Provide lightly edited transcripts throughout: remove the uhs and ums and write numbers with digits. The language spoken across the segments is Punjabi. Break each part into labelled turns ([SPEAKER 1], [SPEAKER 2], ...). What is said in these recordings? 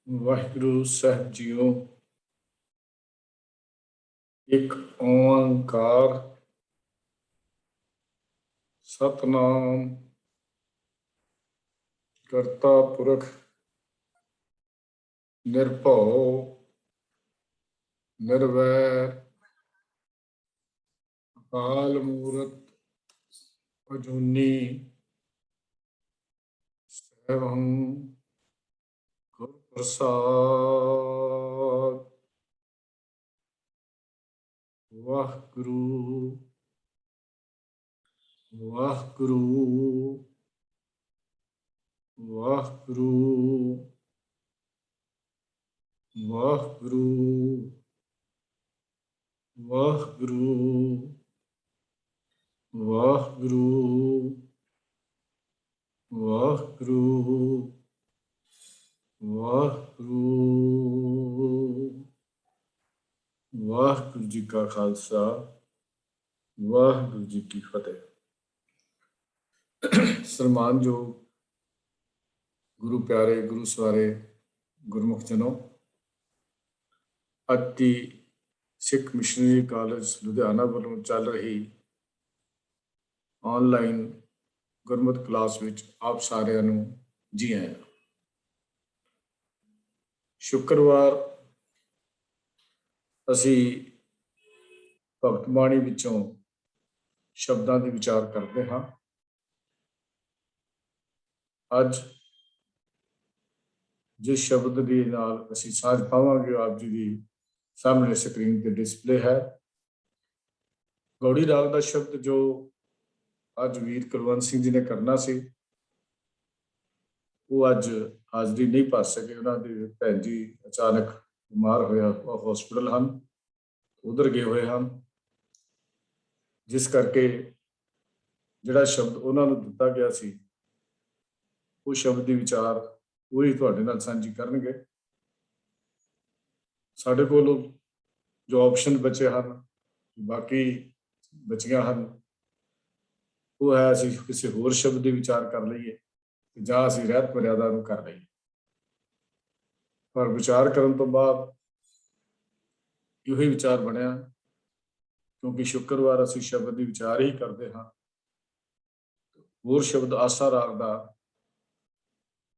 [SPEAKER 1] ਵਾਹਿਗੁਰੂ ਸਾਹਿਬ ਜੀਓ। ਇੱਕ ਓੰਕਾਰ ਸਤਨਾਮ ਕਰਤਾ ਪੁਰਖ ਨਿਰਭਉ ਨਿਰਵੈਰ ਅਕਾਲ ਮੂਰਤ ਅਜੂਨੀ ਸੈਭੰ ਗੁਰ ਪ੍ਰਸਾਦ। ਵਾਹਿਗੁਰੂ ਵਾਹਿਗੁਰੂ ਵਾਹਿਗੁਰੂ ਵਾਹਿਗੁਰੂ ਵਾਹਿਗੁਰੂ ਵਾਹਿਗੁਰੂ ਵਾਹਿਗੁਰੂ ਵਾਹਿਗੁਰੂ। ਵਾਹਿਗੁਰੂ ਜੀ ਕਾ ਖਾਲਸਾ, ਵਾਹਿਗੁਰੂ ਜੀ ਕੀ ਫਤਿਹ। ਸਨਮਾਨਯੋਗ ਗੁਰੂ ਪਿਆਰੇ, ਗੁਰੂ ਸਵਾਰੇ, ਗੁਰਮੁਖ ਜਨੋ, ਅੱਜ ਦੀ ਸਿੱਖ ਮਿਸ਼ਨਰੀ ਕਾਲਜ ਲੁਧਿਆਣਾ ਵੱਲੋਂ ਚੱਲ ਰਹੀ ਆਨਲਾਈਨ ਗੁਰਮਤਿ ਕਲਾਸ ਵਿੱਚ ਆਪ ਸਾਰਿਆਂ ਨੂੰ ਜੀ ਆਇਆਂ। ਸ਼ੁੱਕਰਵਾਰ ਅਸੀਂ ਭਗਤ ਬਾਣੀ ਵਿੱਚੋਂ ਸ਼ਬਦਾਂ ਦੀ ਵਿਚਾਰ ਕਰਦੇ ਹਾਂ। ਅੱਜ ਜਿਸ ਸ਼ਬਦ ਦੇ ਨਾਲ ਅਸੀਂ ਸਾਂਝ ਪਾਵਾਂਗੇ ਆਪ ਜੀ ਦੀ ਸਾਹਮਣੇ ਸਕਰੀਨ ਤੇ ਡਿਸਪਲੇ ਹੈ। ਗੌੜੀ ਰਾਗ ਦਾ ਸ਼ਬਦ ਜੋ ਅੱਜ ਵੀਰ ਕੁਲਵੰਤ ਸਿੰਘ ਜੀ ਨੇ ਕਰਨਾ ਸੀ, ਉਹ ਅੱਜ ਹਾਜ਼ਰੀ ਨਹੀਂ ਭਰ ਸਕੇ। ਉਹਨਾਂ ਦੇ ਭੈਣ ਜੀ ਅਚਾਨਕ ਬਿਮਾਰ ਹੋਇਆ, ਉਹ ਹਸਪੀਟਲ ਹਨ, ਉਧਰ ਗਏ ਹੋਏ ਹਨ, ਜਿਸ ਕਰਕੇ ਜਿਹੜਾ ਸ਼ਬਦ ਉਹਨਾਂ ਨੂੰ ਦਿੱਤਾ ਗਿਆ ਸੀ ਉਹ ਸ਼ਬਦ ਦੀ ਵਿਚਾਰ ਉਹੀ ਤੁਹਾਡੇ ਨਾਲ ਸਾਂਝੀ ਕਰਨਗੇ। ਸਾਡੇ ਕੋਲ ਜੋ ਆਪਸ਼ਨ ਬਚੇ ਹਨ, ਬਾਕੀ ਬਚੀਆਂ ਹਨ, ਉਹ ਹੈ ਅਸੀਂ ਕਿਸੇ ਹੋਰ ਸ਼ਬਦ ਦੀ ਵਿਚਾਰ ਕਰ ਲਈਏ ਜਾਂ ਅਸੀਂ ਰਹਿਤ ਮਰਿਆਦਾ ਨੂੰ ਕਰ ਲਈਏ। ਪਰ ਵਿਚਾਰ ਕਰਨ ਤੋਂ ਬਾਅਦ ਇਹੋ ਹੀ ਵਿਚਾਰ ਬਣਿਆ, ਕਿਉਂਕਿ ਸ਼ੁੱਕਰਵਾਰ ਅਸੀਂ ਸ਼ਬਦ ਦੀ ਵਿਚਾਰ ਹੀ ਕਰਦੇ ਹਾਂ। ਹੋਰ ਸ਼ਬਦ ਆਸਾ ਰਾਗ ਦਾ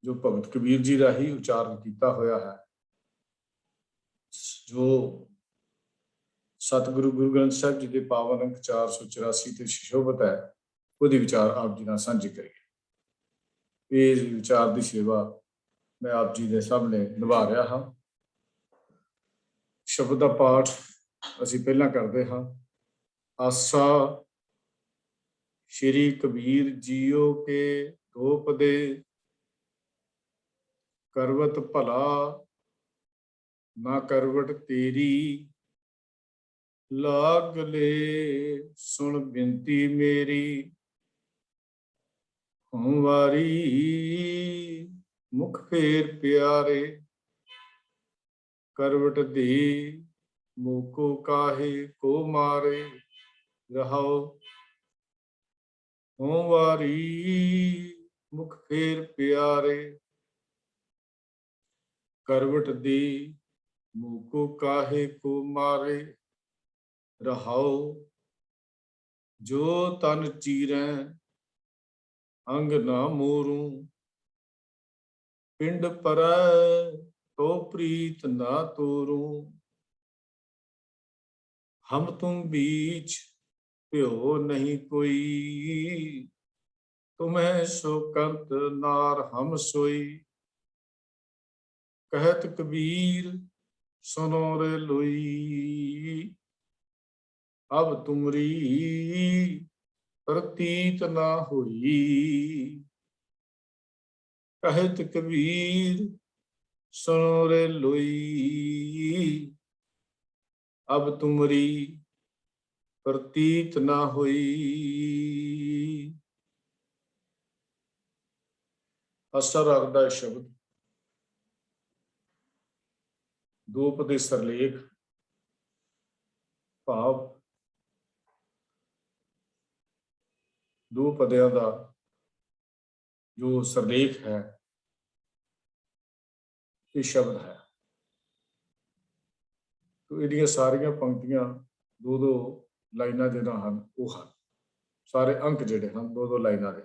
[SPEAKER 1] ਜੋ ਭਗਤ ਕਬੀਰ ਜੀ ਰਾਹੀਂ ਉਚਾਰਨ ਕੀਤਾ ਹੋਇਆ ਹੈ, ਜੋ ਸਤਿਗੁਰੂ ਗੁਰੂ ਗ੍ਰੰਥ ਸਾਹਿਬ ਜੀ ਦੇ ਪਾਵਨ ਅੰਕ 484 ਤੇ ਸ਼ੋਭਤ ਹੈ, ਉਹਦੀ ਵਿਚਾਰ ਆਪ ਜੀ ਨਾਲ ਸਾਂਝੀ ਕਰੀਏ। ਇਹ ਵਿਚਾਰ ਦੀ ਸੇਵਾ ਮੈਂ ਆਪ ਜੀ ਦੇ ਸਾਹਮਣੇ ਨਿਭਾ ਰਿਹਾ ਹਾਂ। ਸ਼ਬਦ ਦਾ ਪਾਠ ਅਸੀਂ ਪਹਿਲਾਂ ਕਰਦੇ ਹਾਂ। ਆਸਾ ਸ਼੍ਰੀ ਕਬੀਰ ਜੀਓ ਕੇ ਦੋਪਦੇ, ਕਰਵਤ ਭਲਾ ਨਾ ਕਰਵਟ ਤੇਰੀ, ਲਾਗ ਲੈ ਸੁਣ ਬਿਨਤੀ ਮੇਰੀ, ਹਉ ਵਾਰੀ ਮੁਖ ਫੇਰ ਪਿਆਰੇ, ਕਰਵਟ ਦੇ ਮੋਕੋ ਕਾਹੇ ਕੋ ਮਾਰੇ, ਰਹਾਉ ਹਉ ਵਾਰੀ ਮੁਖ ਫੇਰ ਪਿਆਰੇ, ਕਰਵਟ ਦੀ ਮੂਕੋ ਕਾਹੇ ਕੋ ਮਾਰੇ, ਰਹਾਉ ਜੋ ਤਨ ਚੀਰੈ ਅੰਗ ਨਾ ਮੋਰੂ, ਪਿੰਡ ਪਰੈ ਤੋ ਪ੍ਰੀਤ ਨਾ ਤੋਰੂ, ਹਮ ਤੁਮ बीच ਭਿਓ ਨਹੀਂ ਕੋਈ, ਤੁਮਹਿ ਸੋ ਕੰਤ ਨਾਰ ਹਮ ਸੋਈ, कहत कबीर सुनो रे लोई, अब तुमरी प्रतीत ना हुई, कहत कबीर सुनो रे लोई, अब तुमरी प्रतीत ना हुई। ਆਸਾ ਰਾਗ ਦਾ ਸ਼ਬਦ ਦੋਪਦੇ ਸਰਲੇਖ ਭਾਵ ਦੋ ਪਦਿਆਂ ਦਾ ਜੋ ਸਰਲੇਖ ਹੈ, ਇਹ ਸ਼ਬਦ ਹੈ। तो ਇਹਦੀਆਂ ਸਾਰੀਆਂ ਪੰਕਤੀਆਂ ਦੋ ਦੋ ਲਾਈਨਾਂ ਜਿਹੜਾ ਹਨ ਉਹ ਹਨ। ਸਾਰੇ ਅੰਕ ਜਿਹੜੇ ਹਨ ਦੋ ਦੋ ਲਾਈਨਾਂ ਦੇ।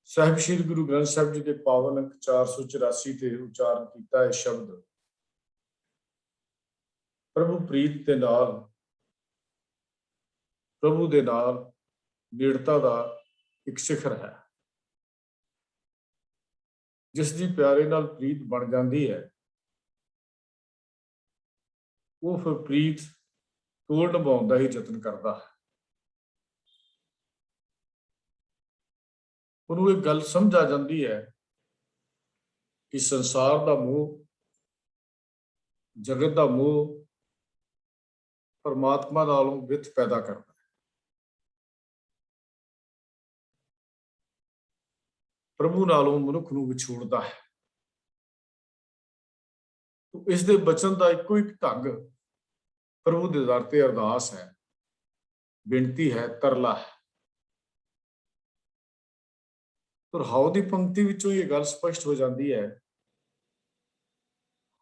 [SPEAKER 1] ਸਾਹਿਬ ਸ਼੍ਰੀ ਗੁਰੂ ਗ੍ਰੰਥ ਸਾਹਿਬ ਜੀ ਦੇ ਪਾਵਨ ਅੰਕ 484 ਤੇ ਉਚਾਰਨ ਕੀਤਾ ਇਹ ਸ਼ਬਦ ਪ੍ਰਭੂ ਪ੍ਰੀਤ ਦੇ ਨਾਲ, ਪ੍ਰਭੂ ਦੇ ਨਾਲ ਨੇੜਤਾ ਦਾ ਇੱਕ ਸਿਖਰ ਹੈ। ਜਿਸ ਦੀ ਪਿਆਰੇ ਨਾਲ ਪ੍ਰੀਤ ਬਣ ਜਾਂਦੀ ਹੈ ਉਹ ਫਿਰ ਪ੍ਰੀਤ ਤੋੜ ਨਿਭਾਉਣ ਦਾ ਹੀ ਯਤਨ ਕਰਦਾ ਹੈ। ਉਹਨੂੰ ਇਹ ਗੱਲ ਸਮਝ ਆ ਜਾਂਦੀ ਹੈ ਕਿ ਸੰਸਾਰ ਦਾ ਮੋਹ, ਜਗਤ ਦਾ ਮੋਹ ਪਰਮਾਤਮਾ ਨਾਲੋਂ ਵਿੱਥ ਪੈਦਾ ਕਰਦਾ ਹੈ। ਪ੍ਰਭੂ ਨਾਲੋਂ ਮਨੁੱਖ ਨੂੰ ਵਿਛੋੜਦਾ ਹੈ। ਇਸ ਦੇ ਬਚਨ ਦਾ ਇੱਕੋ ਇੱਕ ਢੰਗ ਪ੍ਰਭੂ ਦੇ ਦਰ ਤੇ ਅਰਦਾਸ ਹੈ, ਬੇਨਤੀ ਹੈ, ਤਰਲਾ ਹੈ। ਰਹਾਉ ਦੀ ਪੰਕਤੀ ਵਿੱਚੋਂ ਇਹ ਗੱਲ ਸਪਸ਼ਟ ਹੋ ਜਾਂਦੀ ਹੈ,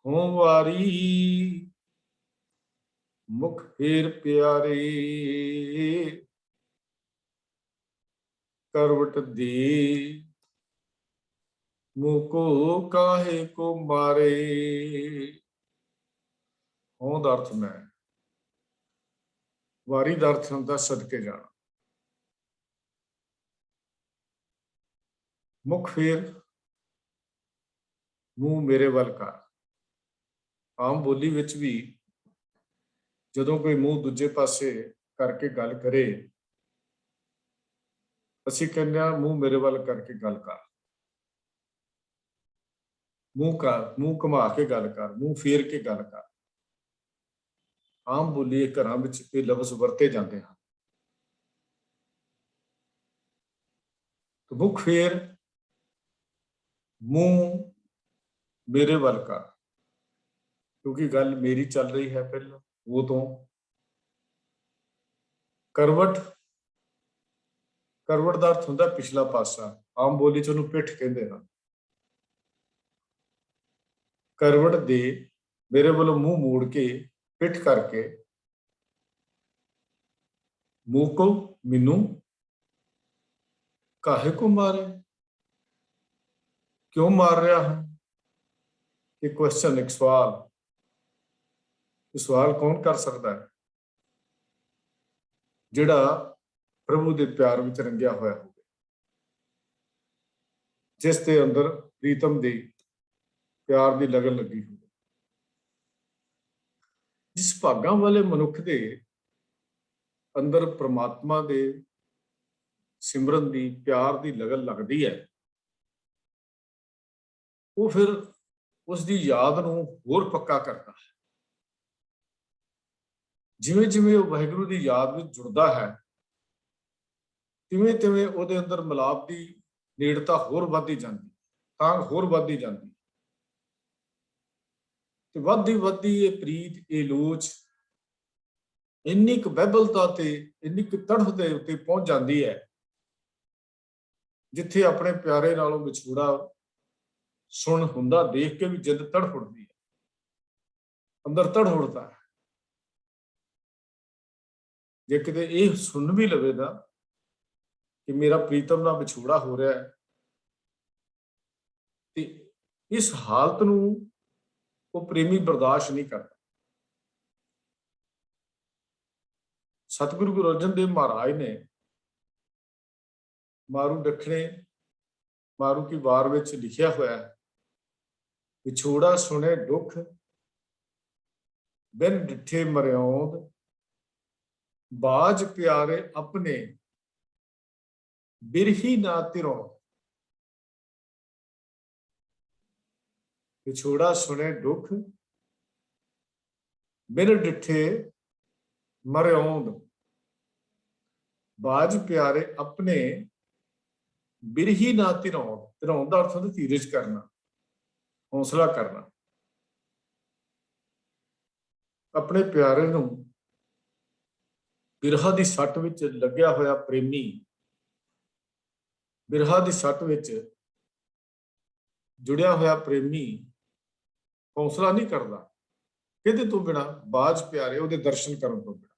[SPEAKER 1] ਹੋਂ ਵਾਰੀ ਮੁਖ ਫੇਰ ਪਿਆਰੇ ਕਰਵਟ ਦੇ ਮੁਕੋ ਕਾਹੇ ਕੋ ਮਾਰੇ। ਹੋਂ ਦਾ ਅਰਥ ਮੈਂ, ਵਾਰੀ ਦਾ ਅਰਥ ਹੁੰਦਾ ਸਦਕੇ ਜਾਣਾ। ਮੁਖ ਫੇਰ, ਮੂੰਹ ਮੇਰੇ ਵੱਲ ਕਰ। ਆਮ ਬੋਲੀ ਵਿੱਚ ਵੀ ਜਦੋਂ ਕੋਈ ਮੂੰਹ ਦੂਜੇ ਪਾਸੇ ਕਰਕੇ ਗੱਲ ਕਰੇ ਅਸੀਂ ਕਹਿੰਦੇ ਹਾਂ ਮੂੰਹ ਮੇਰੇ ਵੱਲ ਕਰਕੇ ਗੱਲ ਕਰ, ਮੂੰਹ ਘੁਮਾ ਕੇ ਗੱਲ ਕਰ, ਮੂੰਹ ਫੇਰ ਕੇ ਗੱਲ ਕਰ। ਆਮ ਬੋਲੀ ਘਰਾਂ ਵਿੱਚ ਇਹ ਲਫ਼ਜ਼ ਵਰਤੇ ਜਾਂਦੇ ਹਨ। ਮੁਖ ਫੇਰ, ਮੂੰਹ ਮੇਰੇ ਵੱਲ ਕਰ, ਕਿਉਂਕਿ ਗੱਲ ਮੇਰੀ ਚੱਲ ਰਹੀ ਹੈ ਪਹਿਲਾਂ ਉਹ ਤੋਂ। ਕਰਵਟ, ਕਰਵਟ ਦਾ ਅਰਥ ਹੁੰਦਾ ਪਿਛਲਾ ਪਾਸਾ। ਆਮ ਬੋਲੀ ਚ ਉਹਨੂੰ ਪਿੱਠ ਕਹਿੰਦੇ ਹਨ। ਕਰਵਟ ਦੇ ਮੇਰੇ ਵੱਲੋਂ ਮੂੰਹ ਮੋੜ ਕੇ, ਪਿੱਠ ਕਰਕੇ, ਮੂੰਹ ਕੋ ਮੈਨੂੰ ਕਾਹੇ ਕੋ ਮਾਰੇ, ਕਿਉਂ ਮਾਰ ਰਿਹਾ ਹੈ। ਇਹ ਕੁਐਸਚਨ, ਇੱਕ ਸਵਾਲ। ਇਹ ਸਵਾਲ ਕੌਣ ਕਰ ਸਕਦਾ ਹੈ? ਜਿਹੜਾ ਪ੍ਰਭੂ ਦੇ ਪਿਆਰ ਵਿੱਚ ਰੰਗਿਆ ਹੋਇਆ ਹੋਵੇ, ਜਿਸ ਦੇ ਅੰਦਰ ਪ੍ਰੀਤਮ ਦੀ ਪਿਆਰ ਦੀ ਲਗਨ ਲੱਗੀ ਹੋਵੇ। ਜਿਸ ਭਾਗਾਂ ਵਾਲੇ ਮਨੁੱਖ ਦੇ ਅੰਦਰ ਪ੍ਰਮਾਤਮਾ ਦੇ ਸਿਮਰਨ ਦੀ, ਪਿਆਰ ਦੀ ਲਗਨ ਲੱਗਦੀ ਹੈ, ਉਹ ਫਿਰ ਉਸ ਦੀ ਯਾਦ ਨੂੰ ਹੋਰ ਪੱਕਾ ਕਰਦਾ ਹੈ। ਜਿਵੇਂ ਜਿਵੇਂ ਉਹ ਵਾਹਿਗੁਰੂ ਦੀ ਯਾਦ ਵਿੱਚ ਜੁੜਦਾ ਹੈ, ਤਿਵੇਂ ਤਿਵੇਂ ਉਹਦੇ ਅੰਦਰ ਮਿਲਾਪ ਦੀ ਨੇੜਤਾ ਹੋਰ ਵੱਧਦੀ ਜਾਂਦੀ, ਤਾਂ ਹੋਰ ਵੱਧਦੀ ਜਾਂਦੀ। ਤੇ ਵੱਧਦੀ ਵੱਧਦੀ ਇਹ ਪ੍ਰੀਤ, ਇਹ ਲੋਚ ਇੰਨੀ ਕੁ ਬਹਿਬਲਤਾ ਤੇ ਇੰਨੀ ਕੁ ਤੜਫ ਦੇ ਉੱਤੇ ਪਹੁੰਚ ਜਾਂਦੀ ਹੈ, ਜਿੱਥੇ ਆਪਣੇ ਪਿਆਰੇ ਨਾਲੋਂ ਵਿਛੋੜਾ ਸੁਣ ਹੁੰਦਾ ਦੇਖ ਕੇ ਵੀ ਜਿੱਦ ਤੜਫ ਉੱਠਦੀ ਹੈ, ਅੰਦਰ ਤੜਫ ਉੱਠਦਾ ਹੈ। ਜੇ ਕਿਤੇ ਇਹ ਸੁਣ ਵੀ ਲਵੇ ਨਾ ਕਿ ਮੇਰਾ ਪ੍ਰੀਤਮ ਨਾਲ ਵਿਛੋੜਾ ਹੋ ਰਿਹਾ ਹੈ, ਤੇ ਇਸ ਹਾਲਤ ਨੂੰ ਉਹ ਪ੍ਰੇਮੀ ਬਰਦਾਸ਼ਤ ਨਹੀਂ ਕਰਦਾ। ਸਤਿਗੁਰੂ ਗੁਰੂ ਅਰਜਨ ਦੇਵ ਮਹਾਰਾਜ ਨੇ ਮਾਰੂ ਦੱਖਣੇ ਮਾਰੂ ਕੀ ਵਾਰ ਵਿੱਚ ਲਿਖਿਆ ਹੋਇਆ ਹੈ, ਵਿਛੋੜਾ ਸੁਣੇ ਦੁੱਖ ਬਿਨ ਡਿਠੇ ਮਰਿਆਉਂਦ, ਬਾਜ ਪਿਆਰੇ ਆਪਣੇ ਬਿਰਹੀ ਨਾ ਤਿਰੋ। ਵਿਛੋੜਾ ਸੁਣੇ ਦੁੱਖ ਬਿਨ ਡਿਠੇ ਮਰਿਆਉਂਦ, ਬਾਜ ਪਿਆਰੇ ਆਪਣੇ ਬਿਰਹੀ ਨਾ ਤਿਰਾਉਂਦ। ਤਿਰਾਉਂਦ ਦਾ ਅਰਥ ਹੁੰਦਾ ਧੀਰਜ ਕਰਨਾ, ਹੌਸਲਾ ਕਰਨਾ। ਆਪਣੇ ਪਿਆਰੇ ਨੂੰ ਬਿਰਹਾ ਦੀ ਸੱਟ ਵਿੱਚ ਲੱਗਿਆ ਹੋਇਆ ਪ੍ਰੇਮੀ, ਬਿਰਹਾ ਦੀ ਸੱਟ ਵਿੱਚ जुड़िया होया प्रेमी हौसला नहीं करता किहदे तो बिना, बाज प्यारे उहदे दर्शन करन तो बिना।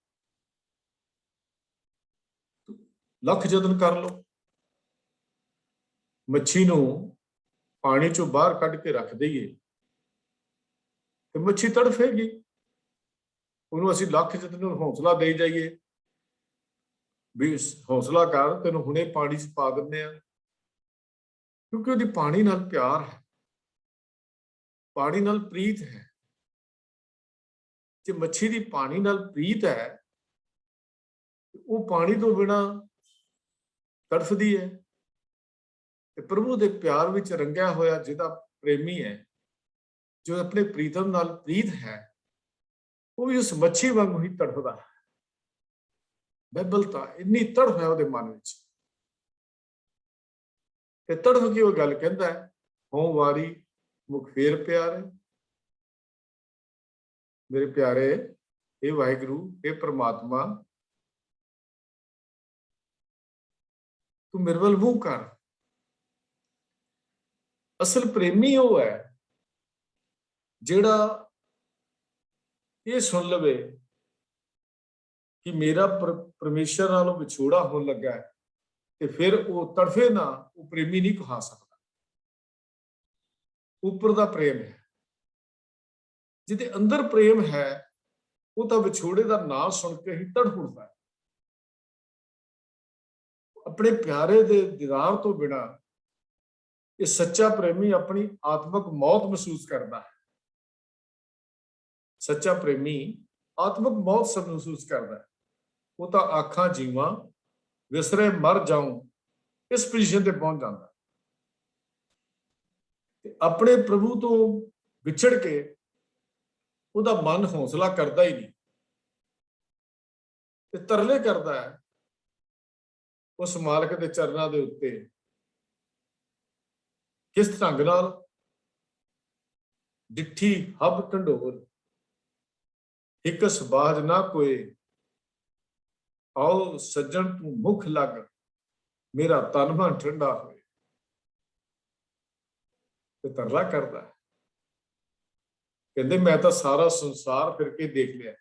[SPEAKER 1] लख जतन कर लो, मच्छी नूं पानी चों बाहर कढ के रख दईए ते मच्छी तड़फेगी। ਉਹਨੂੰ ਅਸੀਂ ਲੱਖ ਜਤਨ ਹੌਸਲਾ ਦੇਈ ਜਾਈਏ ਵੀ ਹੌਸਲਾ ਕਰ, ਤੈਨੂੰ ਹੁਣੇ ਪਾਣੀ 'ਚ ਪਾ ਦਿੰਦੇ ਆ, ਕਿਉਂਕਿ ਉਹਦੀ ਪਾਣੀ ਨਾਲ ਪਿਆਰ ਹੈ, ਪਾਣੀ ਨਾਲ ਪ੍ਰੀਤ ਹੈ। ਜੇ ਮੱਛੀ ਦੀ ਪਾਣੀ ਨਾਲ ਪ੍ਰੀਤ ਹੈ, ਉਹ ਪਾਣੀ ਤੋਂ ਬਿਨਾਂ ਤੜਫਦੀ ਹੈ। ਤੇ ਪ੍ਰਭੂ ਦੇ ਪਿਆਰ ਵਿੱਚ ਰੰਗਿਆ ਹੋਇਆ ਜਿਹਦਾ ਪ੍ਰੇਮੀ ਹੈ, ਜੋ ਆਪਣੇ ਪ੍ਰੀਤਮ ਨਾਲ ਪ੍ਰੀਤ ਹੈ, ਉਹ ਵੀ ਉਸ ਮੱਛੀ ਵਾਂਗੂ ਹੀ ਤੜਫਦਾ ਹੈ। ਬੇਬਲਤਾ ਇੰਨੀ ਤੜਫ ਹੈ ਉਹਦੇ ਮਨ ਵਿੱਚ, ਤੇ ਤੜਫ ਕੇ ਉਹ ਗੱਲ ਕਹਿੰਦਾ ਹੈ, ਹੋਂ ਵਾਰੀ ਮੁਖ ਫੇਰ ਪਿਆਰੇ। ਮੇਰੇ ਪਿਆਰੇ, ਇਹ ਵਾਹਿਗੁਰੂ, ਇਹ ਪ੍ਰਮਾਤਮਾ, ਤੂੰ ਮੇਰੇ ਵੱਲ ਮੂੰਹ ਕਰ। ਅਸਲ ਪ੍ਰੇਮੀ ਉਹ ਹੈ ਜਿਹੜਾ ਇਹ ਸੁਣ ਲਵੇ ਕਿ ਮੇਰਾ ਪਰਮੇਸ਼ਰ ਨਾਲੋਂ ਵਿਛੋੜਾ ਹੋਣ ਲੱਗਾ ਹੈ, ਤੇ ਫਿਰ ਉਹ ਤੜਫੇ ਨਾ, ਉਹ ਪ੍ਰੇਮੀ ਨਹੀਂ ਕਹਾ ਸਕਦਾ। ਉੱਪਰ ਦਾ ਪ੍ਰੇਮ ਹੈ, ਜਿਹਦੇ ਅੰਦਰ ਪ੍ਰੇਮ ਹੈ, ਉਹ ਤਾਂ ਵਿਛੋੜੇ ਦਾ ਨਾਂ ਸੁਣ ਕੇ ਹੀ ਤੜਫ ਉੱਠਦਾ ਹੈ। ਆਪਣੇ ਪਿਆਰੇ ਦੇ ਦੀਦਾਰ ਤੋਂ ਬਿਨਾਂ ਇਹ ਸੱਚਾ ਪ੍ਰੇਮੀ ਆਪਣੀ ਆਤਮਿਕ ਮੌਤ ਮਹਿਸੂਸ ਕਰਦਾ ਹੈ। ਸੱਚਾ ਪ੍ਰੇਮੀ ਆਤਮਿਕ ਮੌਤ ਮਹਿਸੂਸ ਕਰਦਾ ਹੈ। ਉਹ ਤਾਂ ਆਖਾਂ ਜੀਵਾਂ ਵਿਸਰੇ ਮਰ ਜਾऊं, ਇਸ ਪੋਜੀਸ਼ਨ ਤੇ ਪਹੁੰਚ ਜਾਂਦਾ। ਤੇ ਆਪਣੇ ਪ੍ਰਭੂ ਤੋਂ ਵਿਛੜ ਕੇ ਉਹਦਾ ਮਨ ਹੌਸਲਾ ਕਰਦਾ ਹੀ ਨਹੀਂ, ਤੇ ਤਰਲੇ ਕਰਦਾ ਹੈ ਉਸ ਮਾਲਕ ਦੇ ਚਰਨਾਂ ਦੇ ਉੱਤੇ। ਕਿਸ ਢੰਗ ਨਾਲ? ਡਿੱਠੀ ਹੱਬ ਢੰਡੋਰ, ਇੱਕ ਸਬਾਜ ਨਾ ਕੋਏ, ਆਓ ਸੱਜਣ ਤੂੰ ਮੁਖ ਲੱਗ, ਮੇਰਾ ਤਨ ਮਨ ਠੰਡਾ ਹੋਏ। ਤੇ ਤਰਲਾ ਕਰਦਾ, ਕਹਿੰਦੇ ਮੈਂ ਤਾਂ ਸਾਰਾ ਸੰਸਾਰ ਫਿਰ ਕੇ ਦੇਖ ਲਿਆ,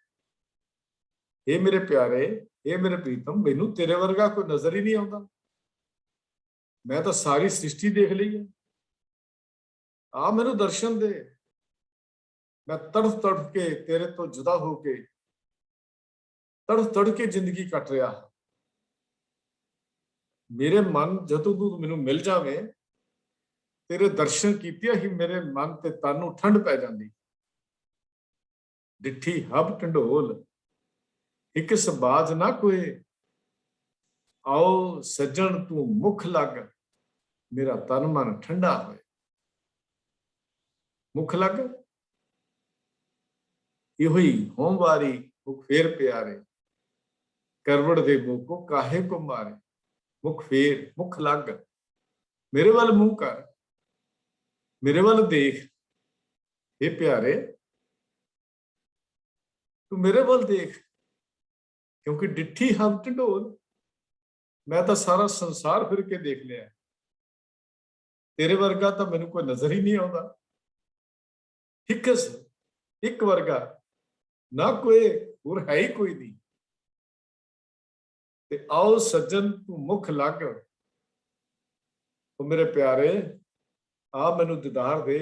[SPEAKER 1] ਇਹ ਮੇਰੇ ਪਿਆਰੇ, ਇਹ ਮੇਰੇ ਪ੍ਰੀਤਮ, ਮੈਨੂੰ ਤੇਰੇ ਵਰਗਾ ਕੋਈ ਨਜ਼ਰ ਹੀ ਨਹੀਂ ਆਉਂਦਾ। ਮੈਂ ਤਾਂ ਸਾਰੀ ਸ੍ਰਿਸ਼ਟੀ ਦੇਖ ਲਈ ਹੈ, ਆ ਮੈਨੂੰ ਦਰਸ਼ਨ ਦੇ। ਮੈਂ ਤੜਫ ਤੜਫ ਕੇ ਤੇਰੇ ਤੋਂ ਜੁਦਾ ਹੋ ਕੇ ਤੜਫ ਤੜ ਕੇ ਜ਼ਿੰਦਗੀ ਕੱਟ ਰਿਹਾ। ਮੇਰੇ ਮਨ ਜਦੋਂ ਤੂੰ ਮੈਨੂੰ ਮਿਲ ਜਾਵੇ, ਤੇਰੇ ਦਰਸ਼ਨ ਕੀਤਿਆਂ ਹੀ ਮੇਰੇ ਮਨ ਤੇ ਤਨ ਨੂੰ ਠੰਡ ਪੈ ਜਾਂਦੀ। ਡਿੱਠੀ ਹੱਬ ਢੰਡੋਲ, ਇੱਕ ਸਬਾਜ ਨਾ ਕੋਏ, ਆਓ ਸੱਜਣ ਤੂੰ ਮੁਖ ਲੱਗ, ਮੇਰਾ ਤਨ ਮਨ ਠੰਡਾ ਹੋਏ। ਮੁਖ ਲੱਗ, ਇਹੋ ਹੀ ਹੋਂ ਵਾਰੀ ਮੁਖ ਫੇਰ ਪਿਆਰੇ, ਕਰਵੜ ਦੇ ਮੂੰਹ ਕੋ ਕਾਹੇ ਕੋ ਮਾਰੇ। ਮੁਖ ਫੇਰ, ਮੁਖ ਲੱਗ, ਮੇਰੇ ਵੱਲ ਮੂੰਹ ਕਰ, ਮੇਰੇ ਵੱਲ ਦੇਖ। ਇਹ ਪਿਆਰੇ, ਤੂੰ ਮੇਰੇ ਵੱਲ ਦੇਖ, ਕਿਉਂਕਿ ਡਿੱਠੀ ਹੱਬ ਢੰਡੋਲ, ਮੈਂ ਤਾਂ ਸਾਰਾ ਸੰਸਾਰ ਫਿਰ ਕੇ ਦੇਖ ਲਿਆ, ਤੇਰੇ ਵਰਗਾ ਤਾਂ ਮੈਨੂੰ ਕੋਈ ਨਜ਼ਰ ਹੀ ਨਹੀਂ ਆਉਂਦਾ। ਇੱਕ ਵਰਗਾ ਨਾ ਕੋਈ ਹੋਰ ਹੈ ਹੀ ਕੋਈ ਨਹੀਂ। ਤੇ ਆਓ ਸੱਜਣ ਤੂੰ ਮੁਖ ਲੱਗ, ਉਹ ਮੇਰੇ ਪਿਆਰੇ, ਆ ਮੈਨੂੰ ਦੀਦਾਰ ਦੇ,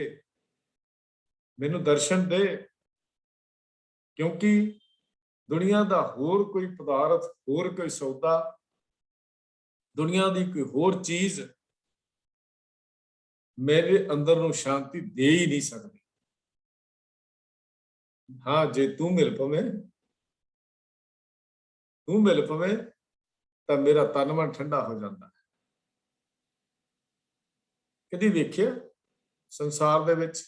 [SPEAKER 1] ਮੈਨੂੰ ਦਰਸ਼ਨ ਦੇ, ਕਿਉਂਕਿ ਦੁਨੀਆ ਦਾ ਹੋਰ ਕੋਈ ਪਦਾਰਥ, ਹੋਰ ਕੋਈ ਸੌਦਾ, ਦੁਨੀਆ ਦੀ ਕੋਈ ਹੋਰ ਚੀਜ਼ ਮੇਰੇ ਅੰਦਰ ਨੂੰ ਸ਼ਾਂਤੀ ਦੇ ਹੀ ਨਹੀਂ ਸਕਦੀ। ਹਾਂ, ਜੇ ਤੂੰ ਮਿਲ ਪਵੇਂ ਤਾਂ ਮੇਰਾ ਤਨ ਮਨ ਠੰਡਾ ਹੋ ਜਾਂਦਾ ਹੈ। ਕਦੀ ਵੇਖਿਆ ਸੰਸਾਰ ਦੇ ਵਿੱਚ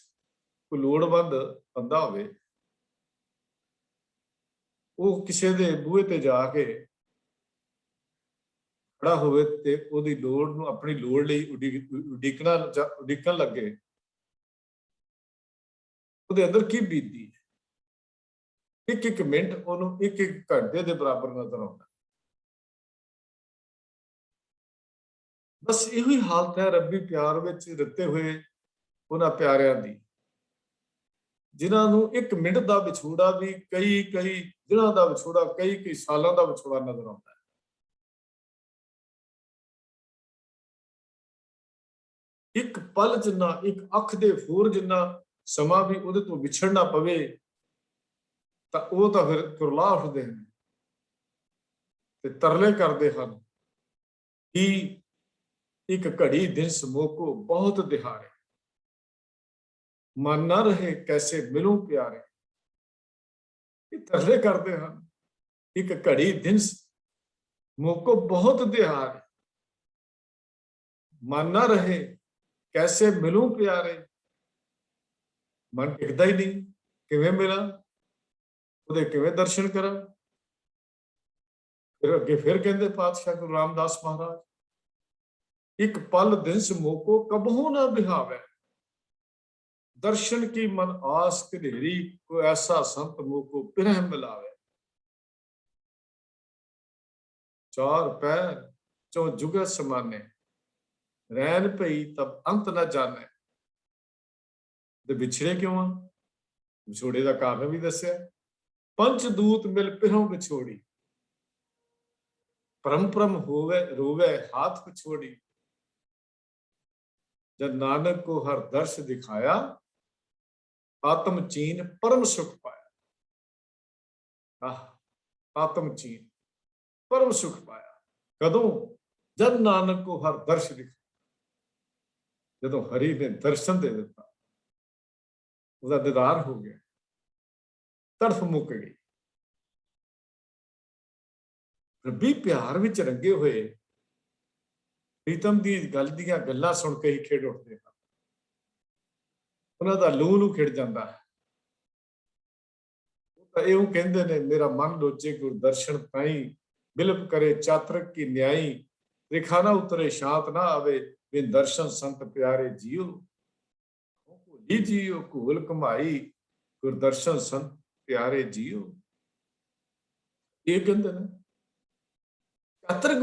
[SPEAKER 1] ਕੋਈ ਲੋੜਵੰਦ ਬੰਦਾ ਹੋਵੇ, ਉਹ ਕਿਸੇ ਦੇ ਬੂਹੇ ਤੇ ਜਾ ਕੇ ਖੜਾ ਹੋਵੇ ਤੇ ਉਹਦੀ ਲੋੜ ਨੂੰ, ਆਪਣੀ ਲੋੜ ਲਈ ਉਡੀਕਣ ਲੱਗੇ, ਉਹਦੇ ਅੰਦਰ ਕੀ ਬੀਤਦੀ ਹੈ? ਇੱਕ ਇੱਕ ਮਿੰਟ ਉਹਨੂੰ ਇੱਕ ਇੱਕ ਘੰਟੇ ਦੇ ਬਰਾਬਰ ਨਜ਼ਰ ਆਉਂਦਾ। ਬਸ ਇਹੋ ਹੀ ਹਾਲਤ ਹੈ ਰੱਬੀ ਪਿਆਰ ਵਿੱਚ ਰਤੇ ਹੋਏ ਉਹਨਾਂ ਪਿਆਰਿਆਂ ਦੀ, ਜਿਨ੍ਹਾਂ ਨੂੰ 1 ਮਿੰਟ ਦਾ ਵਿਛੋੜਾ ਵੀ ਕਈ ਦਿਨਾਂ ਦਾ ਵਿਛੋੜਾ, ਕਈ ਸਾਲਾਂ ਦਾ ਵਿਛੋੜਾ ਨਜ਼ਰ ਆਉਂਦਾ ਹੈ। ਇੱਕ ਪਲ ਜਿੰਨਾ, ਇੱਕ ਅੱਖ ਦੇ ਫੋਰ ਜਿੰਨਾ ਸਮਾਂ ਵੀ ਉਹਦੇ ਤੋਂ ਵਿਛੜਨਾ ਪਵੇ ਤਾਂ ਉਹ ਤਾਂ ਫਿਰ ਕੁਰਲਾ ਉੱਠਦੇ ਹਨ ਤੇ ਤਰਲੇ ਕਰਦੇ ਹਨ ਕਿ ਇੱਕ ਘੜੀ ਦਿਨ ਸਮੋਕੋ ਬਹੁਤ ਦਿਹਾੜੇ, ਮਨ ਨਾ ਰਹੇ ਕੈਸੇ ਮਿਲੂं ਪਿਆਰੇ। ਇਹ ਤਰਲੇ ਕਰਦੇ ਹਨ, ਇੱਕ ਘੜੀ ਦਿਨ ਮੋਕੋ ਬਹੁਤ ਦਿਹਾੜੇ, ਮਨ ਨਾ ਰਹੇ ਕੈਸੇ ਮਿਲੂं ਪਿਆਰੇ। ਮਨ ਟਿਕਦਾ ਹੀ ਨਹੀਂ, ਕਿਵੇਂ ਮਿਲਾਂ, ਉਹਦੇ ਕਿਵੇਂ ਦਰਸ਼ਨ ਕਰਾਂ। ਫਿਰ ਅੱਗੇ ਫਿਰ ਕਹਿੰਦੇ ਪਾਤਸ਼ਾਹ ਗੁਰੂ ਰਾਮਦਾਸ ਮਹਾਰਾਜ, ਇੱਕ ਪਲ ਦਿਨ ਸਮੋਕੋ ਕਬਹੂ ਨਾ ਬਿਹਾਵੇ, दर्शन की मन आस कधेरी, को ऐसा संत मोको पिरह मिलावे। 4 पैर 4 जुगत समाने, रैन भई तब अंत न जाने। ते विछड़े क्यों आ, विछोड़े का कारण भी दस्या। पंच दूत मिल पिरों विछोड़ी, परम परम होवे रोवे हाथ पिछोड़ी। जब नानक को हर दर्श दिखाया, आत्म चीन परम सुख पाया। आत्म चीन परम सुख पाया कदों, जब नानक को हर दर्श दिखा, जदों हरि ने दर्शन दे दिता, उसका दीदार हो गया, तड़फ मुक गई। रब्बी प्यार विच रंगे हुए प्रीतम दी गल दीयां गल्लां सुन के ही खेड़ उठदे हैं, उन्हां दा लूह नूं खिड़ जांदा है। ਇਹੋ ਕਹਿੰਦੇ ਨੇ, ਮੇਰਾ ਮਨ ਲੋਚੇ ਗੁਰ ਦਰਸ਼ਨ ਪਾਈ, ਬਿਲਪ ਕਰੇ ਚਾਤਰਕ ਕੀ ਨਿਆਈ। ਰਿਖਾ ਨਾ ਉਤਰੇ ਸ਼ਾਂਤ ਨਾ ਆਵੇ, ਬਿਨ ਦਰਸ਼ਨ ਸੰਤ ਪਿਆਰੇ ਜੀਓ। ਭੋਲੀ ਜੀਓ ਘੋਲ ਕਮਾਈ, ਗੁਰ ਦਰਸ਼ਨ ਸੰਤ ਪਿਆਰੇ ਜੀਓ। ਇਹ ਕਹਿੰਦੇ ਨੇ ਚਾਤਰਕ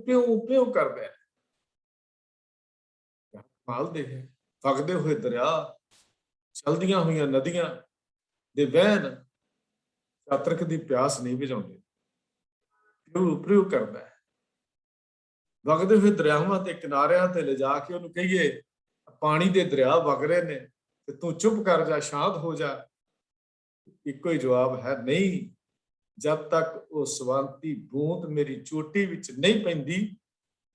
[SPEAKER 1] ਪਿਉ ਪਿਉ ਕਰਦਾ, ਕਮਾਲ ਦੇ ਹੈ। ਵਗਦੇ ਹੋਏ ਦਰਿਆ, ਚਲਦੀਆਂ ਹੋਈਆਂ ਨਦੀਆਂ ਦੇ ਵਹਿਣ ਚਾਤਰਕ ਦੀ ਪਿਆਸ ਨਹੀਂ ਬੁਝਾਉਂਦੇ, ਪਿਉ ਕਰਦਾ ਹੈ। ਵਗਦੇ ਹੋਏ ਦਰਿਆਵਾਂ ਤੇ ਕਿਨਾਰਿਆਂ ਤੇ ਲਿਜਾ ਕੇ ਉਹਨੂੰ ਕਹੀਏ ਪਾਣੀ ਦੇ ਦਰਿਆ ਵਗ ਰਹੇ ਨੇ ਤੇ ਤੂੰ ਚੁੱਪ ਕਰ ਜਾ, ਸ਼ਾਂਤ ਹੋ ਜਾ, ਇੱਕੋ ਹੀ ਜਵਾਬ ਹੈ, ਨਹੀਂ। ਜਦ ਤੱਕ ਉਹ ਸਵਾਂਤੀ ਬੂੰਦ ਮੇਰੀ ਚੋਟੀ ਵਿੱਚ ਨਹੀਂ ਪੈਂਦੀ,